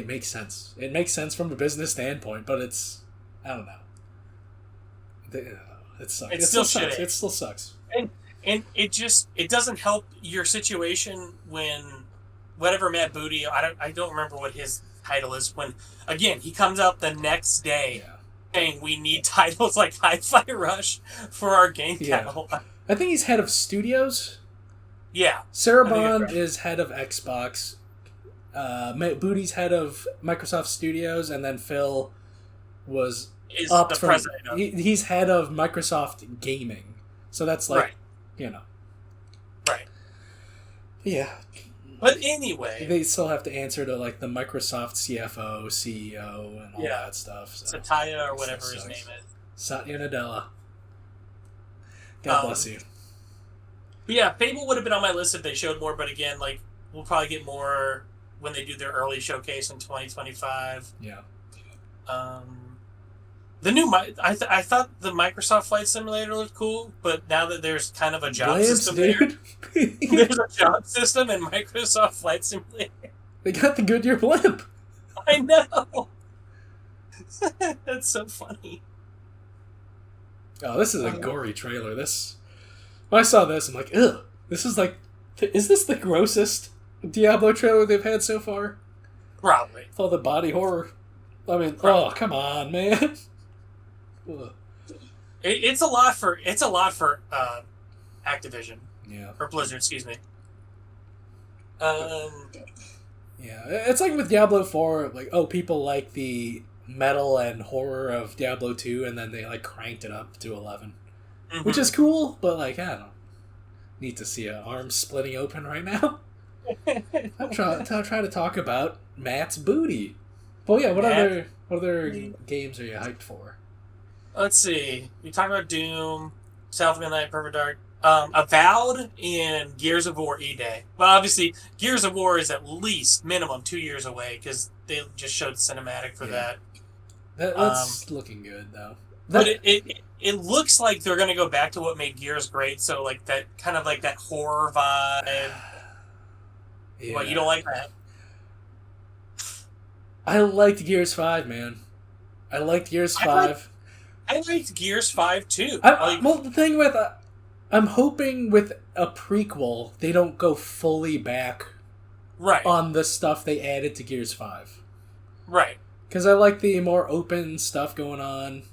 makes sense. It makes sense from a business standpoint, but it's, I don't know. It sucks. It still sucks. It still sucks. And it doesn't help your situation when whatever Matt Booty, I don't remember what his title is, when again he comes out the next day saying we need titles like Hi-Fi Rush for our game catalog. I think he's head of studios. Yeah. Sarah Bond is head of Xbox. Booty's head of Microsoft Studios, and then Phil is up the president of... He's head of Microsoft Gaming. So that's like, Right. Yeah. But anyway, they still have to answer to like the Microsoft CFO, CEO, and all that stuff. So. Satya or whatever his name is. Satya Nadella. God bless you. But yeah, Fable would have been on my list if they showed more. But again, like, we'll probably get more when they do their early showcase in 2025. Yeah. The new I thought the Microsoft Flight Simulator looked cool, but now that there's kind of a job system dude. there's a job system in Microsoft Flight Simulator. They got the Goodyear blimp. I know. That's so funny. Oh, this is a gory trailer. When I saw this, I'm like, ugh. This is like, is this the grossest Diablo trailer they've had so far? Probably. With all the body horror. I mean, oh, come on, man. It's a lot for Activision. Yeah. Or Blizzard, excuse me. Yeah, it's like with Diablo 4, like, oh, people like the metal and horror of Diablo 2, and then they like cranked it up to 11. Mm-hmm. Which is cool, but like, I don't need to see an arm splitting open right now. I'm trying to talk about Matt's booty. Well, yeah, what other games are you hyped for? Let's see. We talked about Doom, South of Midnight, Perfect Dark, Avowed, and Gears of War E-Day. But obviously, Gears of War is at least minimum 2 years away because they just showed cinematic for that. That's looking good, though. But it looks like they're going to go back to what made Gears great. So like that kind of like that horror vibe. Yeah. Well, you don't like that? I liked Gears 5, man. I liked Gears 5. I liked Gears 5 too. Well, the thing with I'm hoping with a prequel they don't go fully back on the stuff they added to Gears 5. Right. Because I like the more open stuff going on.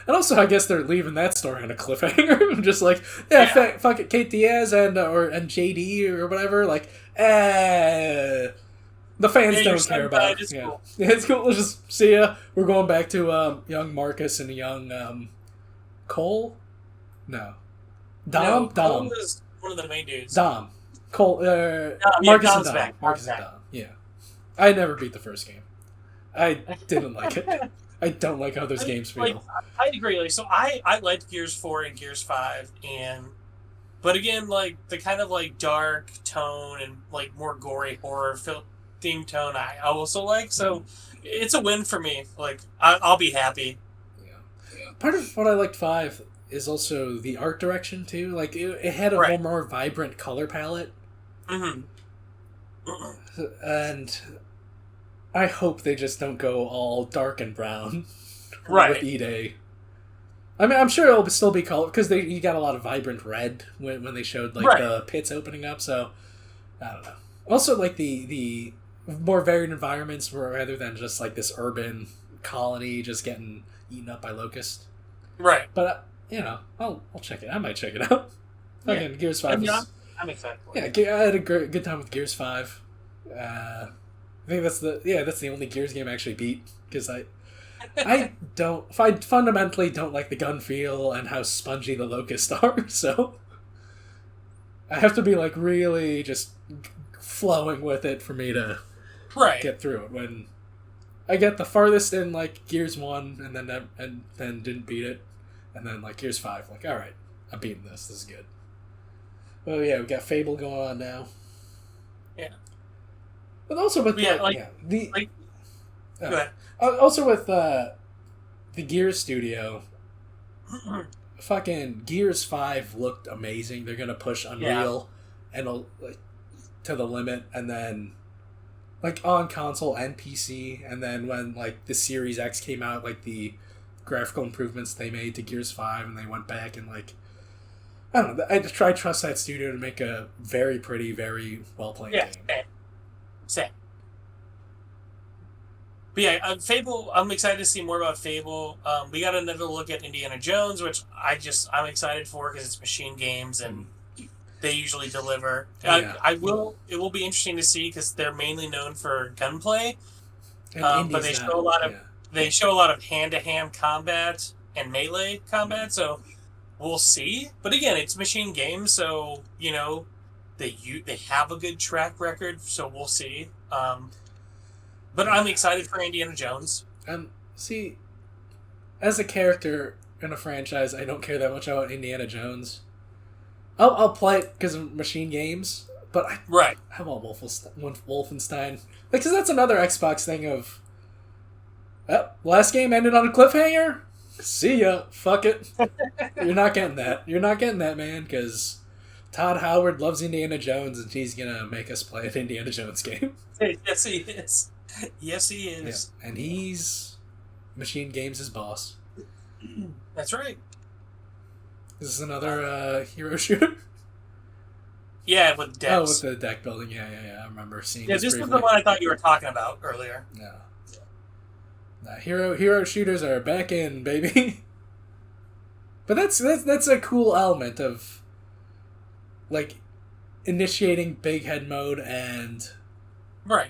And also, I guess they're leaving that story on a cliffhanger. I'm just like, fuck it, Kate Diaz and JD or whatever. Like, the fans don't care about it. Cool. Yeah, it's cool. Let's just see ya. We're going back to young Marcus and young Cole? No. Dom? Cole was one of the main dudes. Dom. Cole, Marcus and Dom. Back. Marcus and Dom. Yeah. I never beat the first game. I didn't like it. I don't like how those games feel. I agree. Like, so I liked Gears 4 and Gears 5, but again, like the kind of like dark tone and like more gory horror theme tone I also like. So it's a win for me. Like I'll be happy. Yeah. Part of what I liked 5 is also the art direction too. Like it had a whole more vibrant color palette. Mm-hmm. And I hope they just don't go all dark and brown with E-Day. I mean, I'm sure it'll still be color because you got a lot of vibrant red when they showed like the pits opening up. So I don't know. Also, like the more varied environments rather than just like this urban colony just getting eaten up by locusts. Right. But I'll check it. I might check it out. Fucking Gears 5 I'm excited for yeah, it. I had a good time with Gears 5. I think that's the only Gears game I actually beat, because I fundamentally don't like the gun feel and how spongy the locusts are, so I have to be like really just flowing with it for me to get through it. When I get the farthest in like Gears 1 and then didn't beat it, and then like Gears 5, like, alright, I'm beating this is good. Oh yeah, we got Fable going on now. Yeah. But also with go ahead. Also with the Gears studio, fucking Gears 5 looked amazing. They're gonna push Unreal and like to the limit, and then like on console and PC, and then when like the Series X came out, like the graphical improvements they made to Gears 5, and they went back and like, I don't know, I trust that studio to make a very pretty, very well played game. Same. But yeah, Fable, I'm excited to see more about Fable. We got another look at Indiana Jones, which I'm excited for because it's Machine Games and they usually deliver. It will be interesting to see because they're mainly known for gunplay. But they show a lot of hand-to-hand combat and melee combat, so we'll see. But again, it's Machine Games, so you know they have a good track record, so we'll see. But I'm excited for Indiana Jones. See, as a character in a franchise, I don't care that much about Indiana Jones. I'll play it because of Machine Games, but I want Wolfenstein. Like, because that's another Xbox thing of, last game ended on a cliffhanger? See ya. Fuck it. You're not getting that. You're not getting that, man, because Todd Howard loves Indiana Jones, and he's going to make us play an Indiana Jones game. Yes, he is. Yes, he is. Yeah. And he's Machine Games' boss. That's right. Is this another hero shooter? Yeah, with decks. Oh, with the deck building. Yeah. I remember seeing this was briefly. the one I thought you were talking about earlier. No. Hero shooters are back in, baby. But that's a cool element of like initiating big head mode and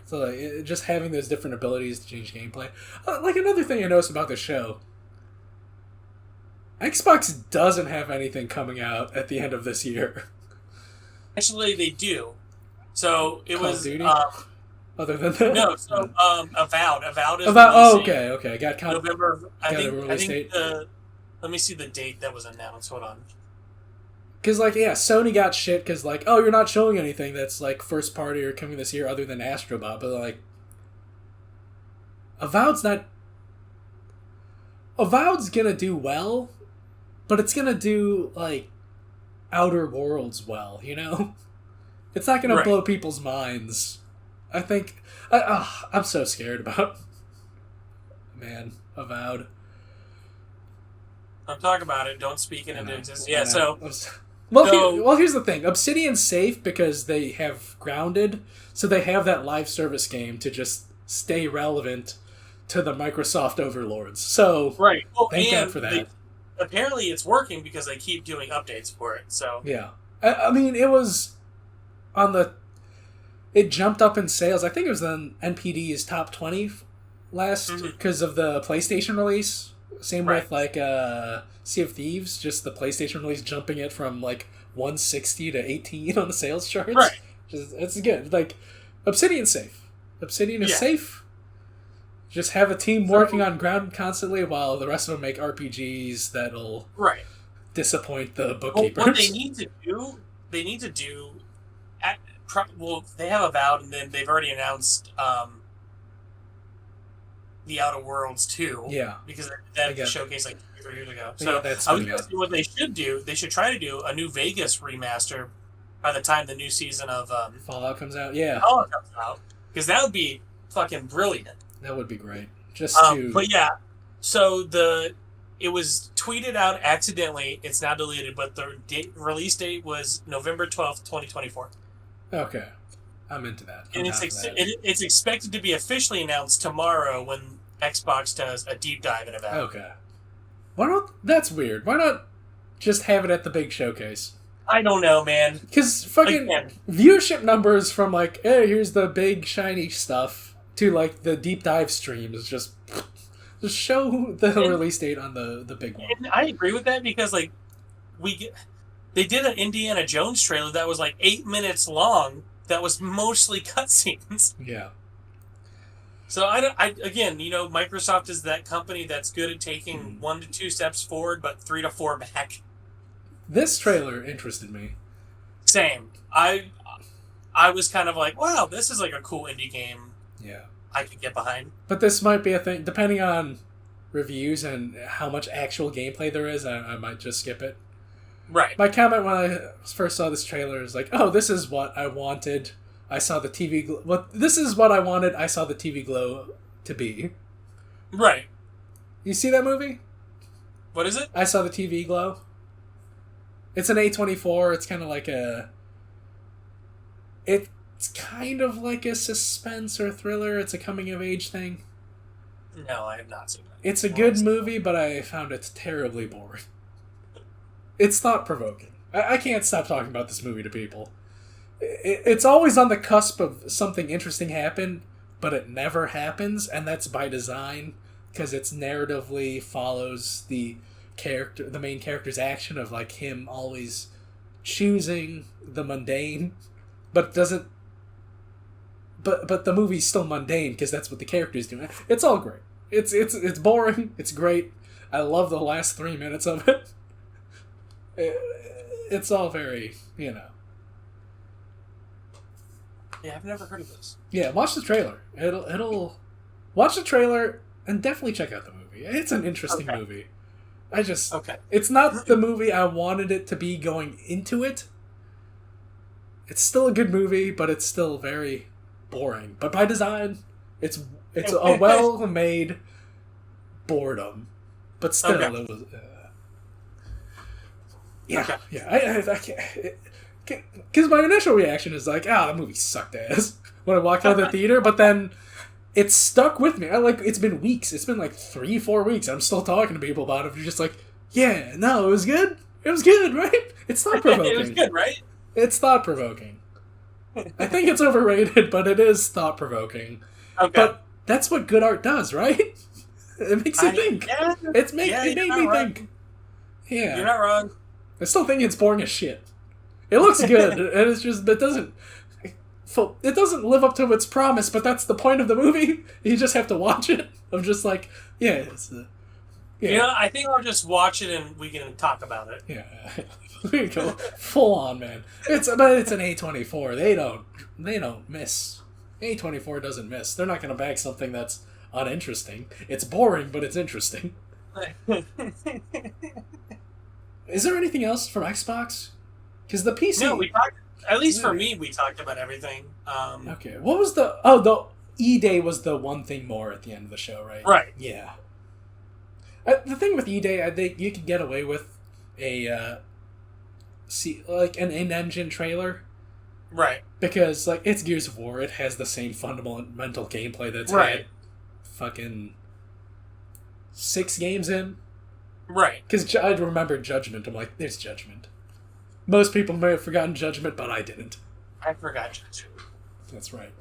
so like, just having those different abilities to change gameplay. Like another thing I noticed about the show, Xbox doesn't have anything coming out at the end of this year. Actually, they do. So it Call was of Duty? Other than that, no. So Avowed is okay. I got November. I release think date. let me see the date that was announced. Hold on. Because, like, yeah, Sony got shit because, like, oh, you're not showing anything that's, like, first party or coming this year other than Astrobot. But, like, Avowed's gonna do well, but it's gonna do, like, Outer Worlds well, you know? It's not gonna blow people's minds. I think... I'm so scared about... Man, Avowed. Don't talk about it. Don't speak it into existence. Yeah, so... Here's the thing. Obsidian's safe because they have Grounded, so they have that live service game to just stay relevant to the Microsoft overlords. So, thank God for that. Apparently it's working because they keep doing updates for it, so... Yeah. I mean, it was on the... It jumped up in sales. I think it was on NPD's top 20 last because of the PlayStation release. Same with, like, Sea of Thieves, just the PlayStation release jumping it from, like, 160 to 18 on the sales charts. Right. It's good. Like, Obsidian's safe. Obsidian is safe. Just have a team working on Grounded constantly while the rest of them make RPGs that'll disappoint the bookkeepers. Well, what they need to do... they have Avowed, and then they've already announced... The Outer Worlds 2. Yeah. Because that showcase like 3 years ago. So yeah, I was going to see what they should do. They should try to do a new Vegas remaster by the time the new season of Fallout comes out. Yeah. Fallout comes out. Because that would be fucking brilliant. That would be great. Just But yeah, so it was tweeted out accidentally. It's now deleted, but the release date was November 12th, 2024. Okay. I'm into that. And it's expected to be officially announced tomorrow when Xbox does a deep dive in Avowed. Okay. That's weird. Why not just have it at the big showcase? I don't know, man. Because fucking Again. viewership numbers from like, hey, here's the big shiny stuff to like the deep dive streams just show the release date on the big one. And I agree with that because like they did an Indiana Jones trailer that was like 8 minutes long. That was mostly cutscenes. Yeah. So again, Microsoft is that company that's good at taking 1 to 2 steps forward, but 3 to 4 back. This trailer interested me. Same. I was kind of like, wow, this is like a cool indie game. Yeah. I could get behind. But this might be a thing, depending on reviews and how much actual gameplay there is, I might just skip it. Right. My comment when I first saw this trailer is like, oh, this is what I wanted. I saw the TV... this is what I wanted. I saw the TV glow to be. Right. You see that movie? What is it? I saw the TV glow. It's an A24. It's kind of like a... It's kind of like a suspense or thriller. It's a coming-of-age thing. No, I have not seen that. It's a good movie, but I found it terribly boring. It's thought-provoking. I can't stop talking about this movie to people. It's always on the cusp of something interesting happen, but it never happens, and that's by design, because it's narratively follows the main character's action of like him always choosing the mundane, but doesn't. But the movie's still mundane because that's what the character's doing. It's all great. It's boring. It's great. I love the last 3 minutes of it. It's all very, Yeah, I've never heard of this. Yeah, watch the trailer. It'll watch the trailer and definitely check out the movie. It's an interesting movie. It's not the movie I wanted it to be going into it. It's still a good movie, but it's still very boring. But by design, it's a well-made boredom. But still, it was. I can't. Because my initial reaction is like, that movie sucked ass when I walked out of the theater, but then it stuck with me. It's been weeks. It's been like 3-4 weeks. I'm still talking to people about it. You're just like, yeah, no, it was good. It was good, right? It's thought-provoking. It was good, right? It's thought-provoking. I think it's overrated, but it is thought-provoking. Okay. But that's what good art does, right? It makes you think. Yeah, It made me think. Yeah. You're not wrong. I still think it's boring as shit. It looks good, and it's just it doesn't live up to its promise. But that's the point of the movie. You just have to watch it. I'm just like, I think I'll just watch it and we can talk about it. Yeah, we go full on, man. It's an A24. They don't miss. A24 doesn't miss. They're not gonna bag something that's uninteresting. It's boring, but it's interesting. Is there anything else from Xbox? Because the PC... No, we talked... At least for me, we talked about everything. Okay, what was the... Oh, the E-Day was the one thing more at the end of the show, right? Right. Yeah. The thing with E-Day, I think you could get away with an in-engine trailer. Right. Because, it's Gears of War. It has the same fundamental gameplay that's had fucking 6 games in. Right. Because I remember Judgment. I'm like, there's Judgment. Most people may have forgotten Judgment, but I didn't. I forgot Judgment. That's right.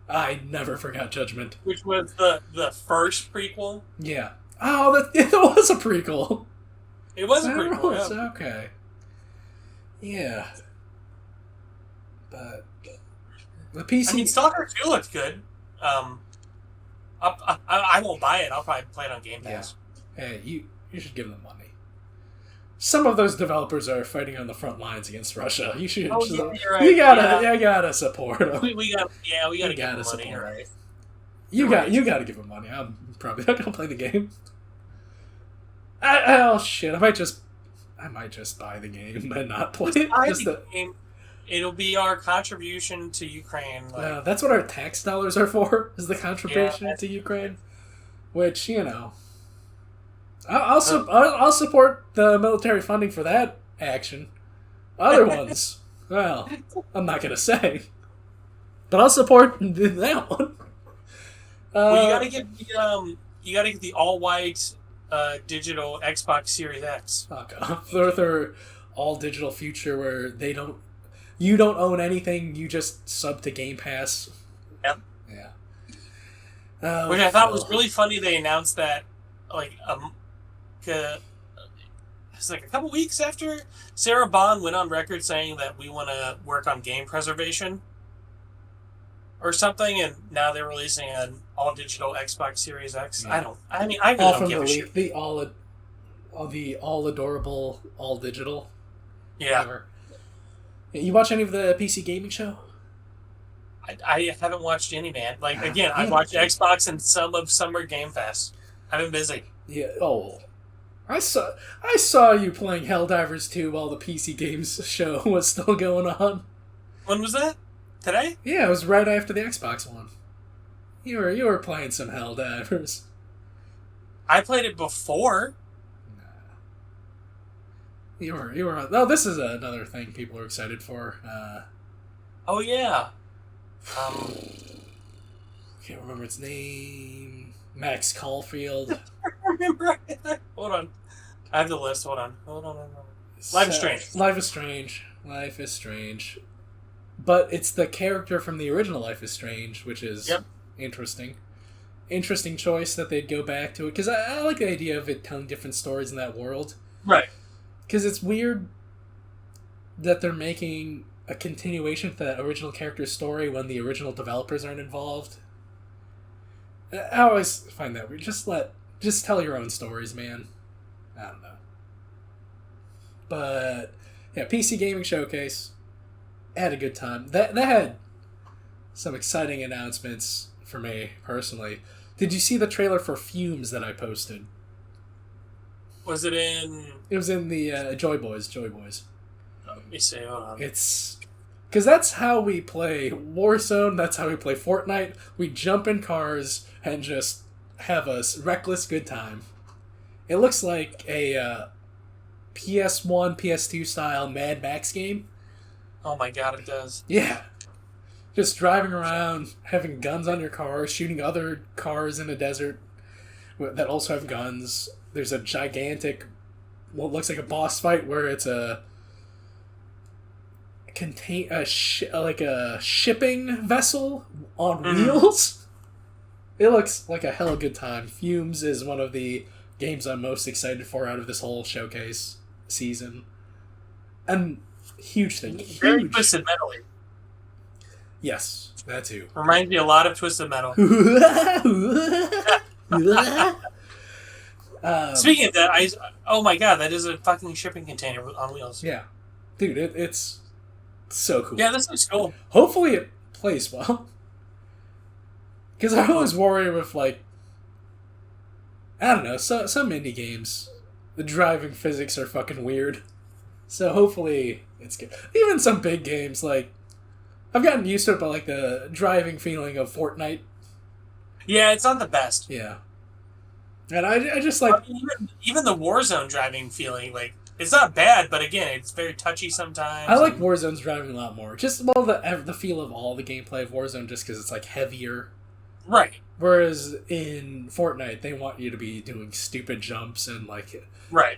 I never forgot Judgment. Which was the first prequel. Yeah. Oh, that was a prequel. It was a prequel, yeah. Okay. Yeah. But the PC... I mean, Stalker 2 looks good. I won't buy it. I'll probably play it on Game Pass. Yeah. Hey, you should give them money. Some of those developers are fighting on the front lines against Russia. You should. Oh, yeah, you're right. You gotta support them. We gotta give them money. You're right. You gotta give them money. I'm probably not gonna play the game. Oh shit! I might just buy the game and not play it. It'll be our contribution to Ukraine. That's what our tax dollars are for. Is the contribution to Ukraine, which I'll support the military funding for that action. Other ones, well, I'm not gonna say, but I'll support that one. Well, you gotta get the all white digital Xbox Series X. Fuck off! They're all digital future where you don't own anything, you just sub to Game Pass. Yep. Yeah. Which I thought was really funny. They announced that it's like a couple weeks after Sarah Bond went on record saying that we want to work on game preservation or something, and now they're releasing an all digital Xbox Series X. Yeah. I really don't give a shit. The all adorable all digital. Yeah. Whatever. You watch any of the PC gaming show? I haven't watched any, man. Like, again, I watched Xbox and some of Summer Game Fest. I've been busy. Yeah. Oh, I saw you playing Helldivers 2 while the PC games show was still going on. When was that? Today? Yeah, it was right after the Xbox one. You were playing some Helldivers. I played it before. You were. Oh, this is another thing people are excited for. Oh yeah. Can't remember its name. Max Caulfield. I remember. Hold on. I have the list. Hold on. Life is Strange. Life is Strange. But it's the character from the original Life is Strange, which is interesting. Interesting choice that they'd go back to it. Because I like the idea of it telling different stories in that world. Right. Because it's weird that they're making a continuation to that original character's story when the original developers aren't involved. I always find that weird. Just tell your own stories, man. I don't know. But yeah, PC Gaming Showcase. I had a good time. That had some exciting announcements for me personally. Did you see the trailer for Fumes that I posted? Was it in? It was in the Joy Boys. Let me see. Hold on. It's because that's how we play Warzone. That's how we play Fortnite. We jump in cars and just have a reckless good time. It looks like a PS1, PS2 style Mad Max game. Oh my god, it does. Yeah. Just driving around, having guns on your car, shooting other cars in a desert that also have guns. There's a gigantic, what looks like a boss fight where it's a shipping vessel on wheels. It looks like a hella good time. Fumes is one of the games I'm most excited for out of this whole showcase season. And huge thing. Very Twisted Metal. Yes, that too. Reminds me a lot of Twisted Metal. Speaking of that, oh my god, that is a fucking shipping container on wheels. Yeah. Dude, it's so cool. Yeah, this looks cool. Hopefully it plays well. Because I always worry with, like, I don't know, some indie games, the driving physics are fucking weird. So hopefully it's good. Even some big games, like, I've gotten used to it, but, like, the driving feeling of Fortnite. Yeah, it's not the best. Yeah. And I just like... Even the Warzone driving feeling, like, it's not bad, but again, it's very touchy sometimes. I like Warzone's driving a lot more. Just, well, the feel of all the gameplay of Warzone, just because it's, like, heavier. Right. Whereas in Fortnite, they want you to be doing stupid jumps and, like... Right.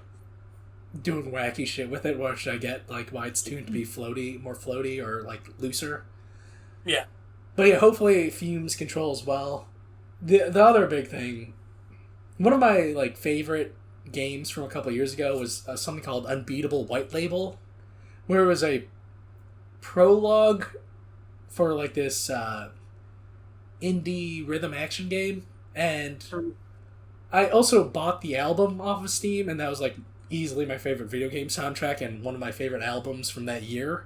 Doing wacky shit with it, which I get, like, why it's tuned to be more floaty or, like, looser. Yeah. But yeah, hopefully Fumes controls well. The other big thing... One of my, like, favorite games from a couple of years ago was something called Unbeatable White Label, where it was a prologue for, like, this indie rhythm action game, and I also bought the album off of Steam, and that was, like, easily my favorite video game soundtrack and one of my favorite albums from that year.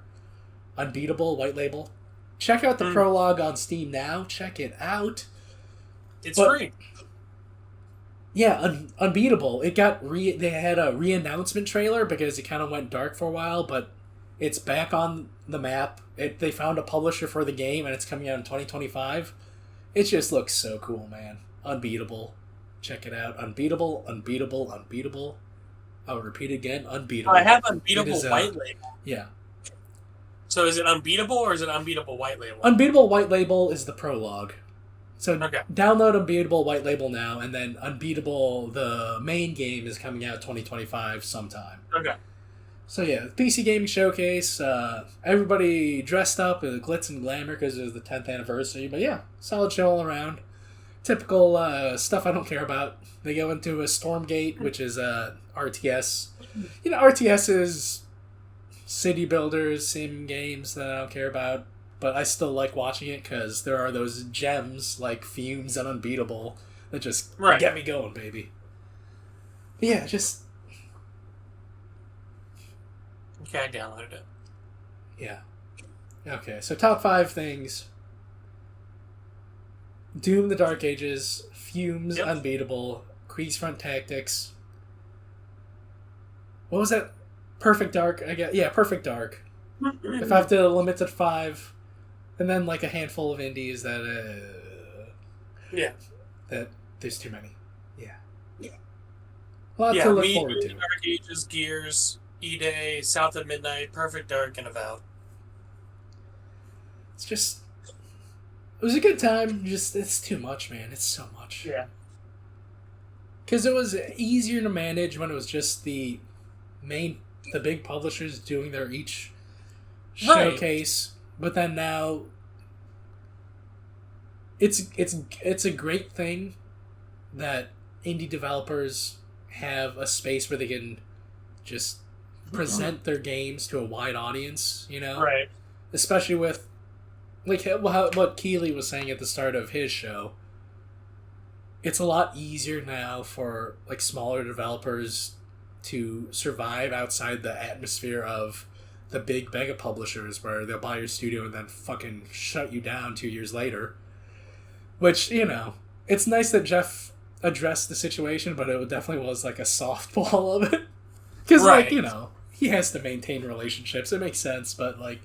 Unbeatable White Label. Check out the prologue on Steam now. Check it out. It's free. Yeah, Unbeatable. It got they had a re-announcement trailer because it kind of went dark for a while, but it's back on the map. They found a publisher for the game, and it's coming out in 2025. It just looks so cool, man. Unbeatable. Check it out. Unbeatable, unbeatable, unbeatable. I'll repeat it again. Unbeatable. I have Unbeatable White Label. Yeah. So is it Unbeatable or is it Unbeatable White Label? Unbeatable White Label is the prologue. So download Unbeatable White Label now, and then Unbeatable, the main game, is coming out 2025 sometime. Okay. So yeah, PC Gaming Showcase. Everybody dressed up in glitz and glamour because it was the 10th anniversary. But yeah, solid show all around. Typical stuff I don't care about. They go into a Stormgate, which is RTS. You know, RTS is city builders, sim games that I don't care about. But I still like watching it because there are those gems like Fumes and Unbeatable that just get me going, baby. But yeah, just... Okay, I downloaded it. Yeah. Okay, so top 5 things. Doom the Dark Ages, Fumes, Unbeatable, Krieg's Front Tactics. What was that? Perfect Dark, I guess. Yeah, Perfect Dark. If I have to limit it to 5... And then, like, a handful of indies that, that there's too many. Yeah. A lot to look forward to. Dark Ages, Gears, E-Day, South at Midnight, Perfect Dark, and Avowed. It's just... It was a good time, just, it's too much, man. It's so much. Yeah. Because it was easier to manage when it was just the big publishers doing their each showcase. But then now, it's a great thing that indie developers have a space where they can just present their games to a wide audience, you know? Right. Especially with, like, what Keeley was saying at the start of his show. It's a lot easier now for, like, smaller developers to survive outside the atmosphere of the big mega publishers where they'll buy your studio and then fucking shut you down 2 years later. Which, you know, it's nice that Jeff addressed the situation, but it definitely was like a softball of it. Because, like, you know, he has to maintain relationships. It makes sense, but, like,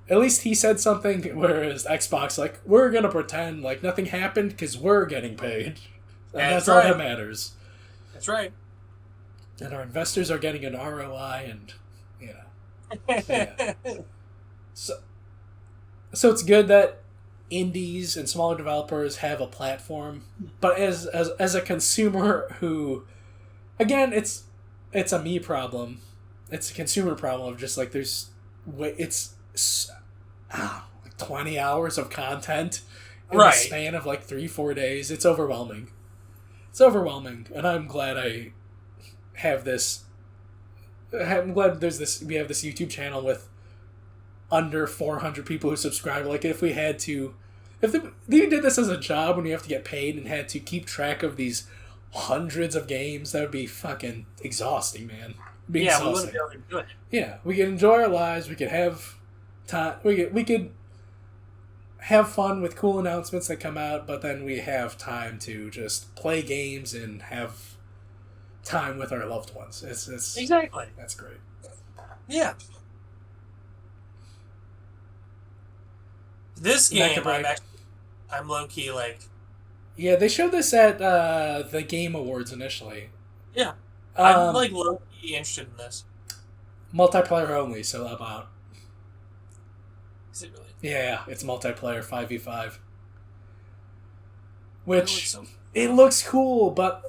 at least he said something, whereas Xbox, like, we're going to pretend like nothing happened because we're getting paid. And that's all that matters. That's right. And our investors are getting an ROI and, you know. Yeah. So it's good that indies and smaller developers have a platform, but as a consumer who, again, it's a me problem. It's a consumer problem of just like it's 20 hours of content in the span of like 3-4 days. It's overwhelming. And I'm glad I have this. I'm glad we have this YouTube channel with under 400 people who subscribe. Like, if we you did this as a job when you have to get paid and had to keep track of these hundreds of games, that would be fucking exhausting, man. We wouldn't be able to do it. Yeah, we could enjoy our lives. We could have time. We could have fun with cool announcements that come out, but then we have time to just play games and have time with our loved ones. It's exactly. That's great. Yeah. This game, I'm low key like. Yeah, they showed this at the Game Awards initially. Yeah, I'm like low key interested in this. Multiplayer only, so I'm out. Is it really? Yeah, it's multiplayer 5v5. Which it looks cool, but.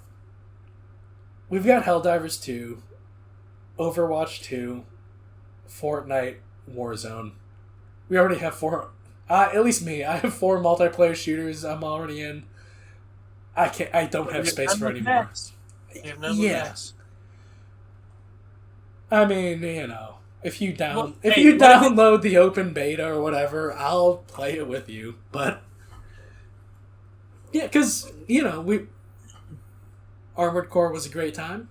We've got Helldivers 2, Overwatch 2, Fortnite, Warzone. We already have 4... at least me. I have 4 multiplayer shooters I'm already in. I don't have space for any more. You have maps. I mean, you know, if you download the open beta or whatever, I'll play it with you. But yeah, because, you know, Armored Core was a great time.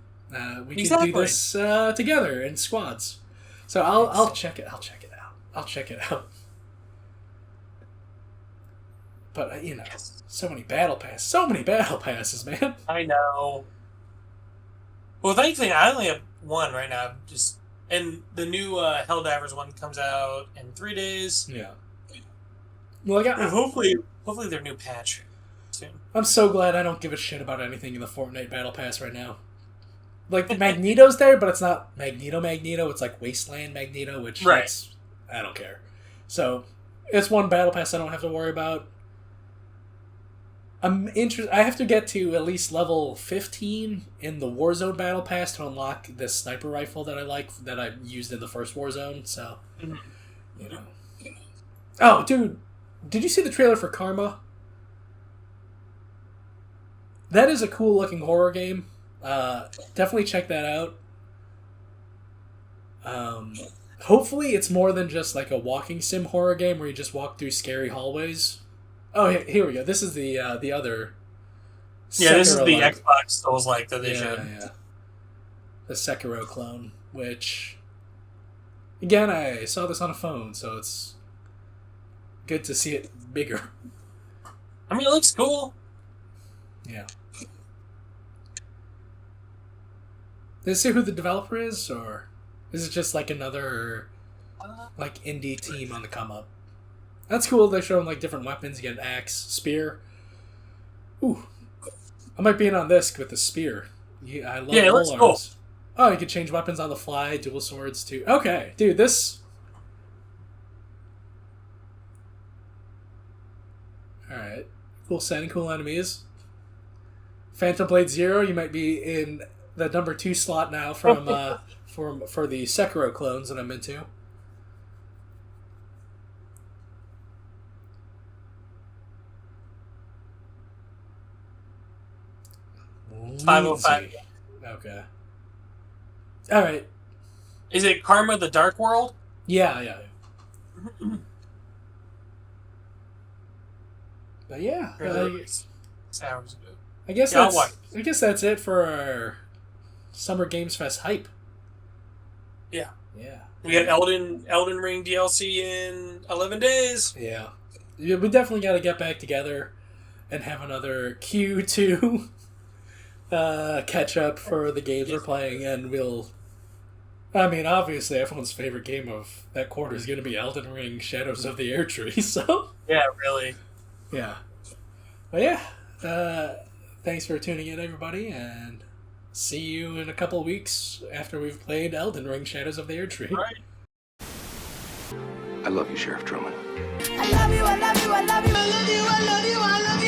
We can do this together in squads. So I'll check it. I'll check it out. But you know, so many battle passes, man. I know. Well, thankfully, I only have one right now. And the new Helldivers one comes out in 3 days. Yeah. Well, hopefully their new patch soon. I'm so glad I don't give a shit about anything in the Fortnite Battle Pass right now. Like, Magneto's there, but it's not Magneto. It's like Wasteland Magneto, which I don't care. So, it's one Battle Pass I don't have to worry about. I'm interested. I have to get to at least level 15 in the Warzone Battle Pass to unlock this sniper rifle that I like, that I used in the first Warzone. So, you know. Oh, dude, did you see the trailer for Karma? That is a cool looking horror game. Definitely check that out. Hopefully it's more than just like a walking sim horror game where you just walk through scary hallways. Oh, here we go. This is the other. Yeah, this is the Sekiro-like. Xbox Souls-like that they showed. Yeah. The Sekiro clone, which, again, I saw this on a phone, so it's good to see it bigger. I mean, it looks cool. Yeah. Did it say who the developer is, or is it just like another like indie team on the come up? That's cool. They're showing like different weapons. You get an axe, spear. Ooh, I might be in on this with the spear. Yeah, I love Yeah, it looks polearms. cool. Oh, you can change weapons on the fly, dual swords too. Okay, dude, this. All right, cool setting, cool enemies. Phantom Blade Zero, you might be in the number 2 slot now from for the Sekiro clones that I'm into. It's 505. Lindsay. Okay. All right. Is it Karma the Dark World? Yeah. But yeah, Hours ago. I guess Yeah, I'll watch. I guess that's it for our Summer Games Fest hype. Yeah. Yeah. We got Elden Ring DLC in 11 days. Yeah. We definitely got to get back together and have another Q2 catch up for the games we're playing, and we'll. I mean, obviously, everyone's favorite game of that quarter is going to be Elden Ring: Shadows of the Erdtree. So. Yeah, really. Yeah. But yeah. Thanks for tuning in, everybody, and see you in a couple weeks after we've played Elden Ring: Shadows of the Erdtree. Right. I love you, Sheriff Drummond. I love you, I love you, I love you, I love you, I love you, I love you.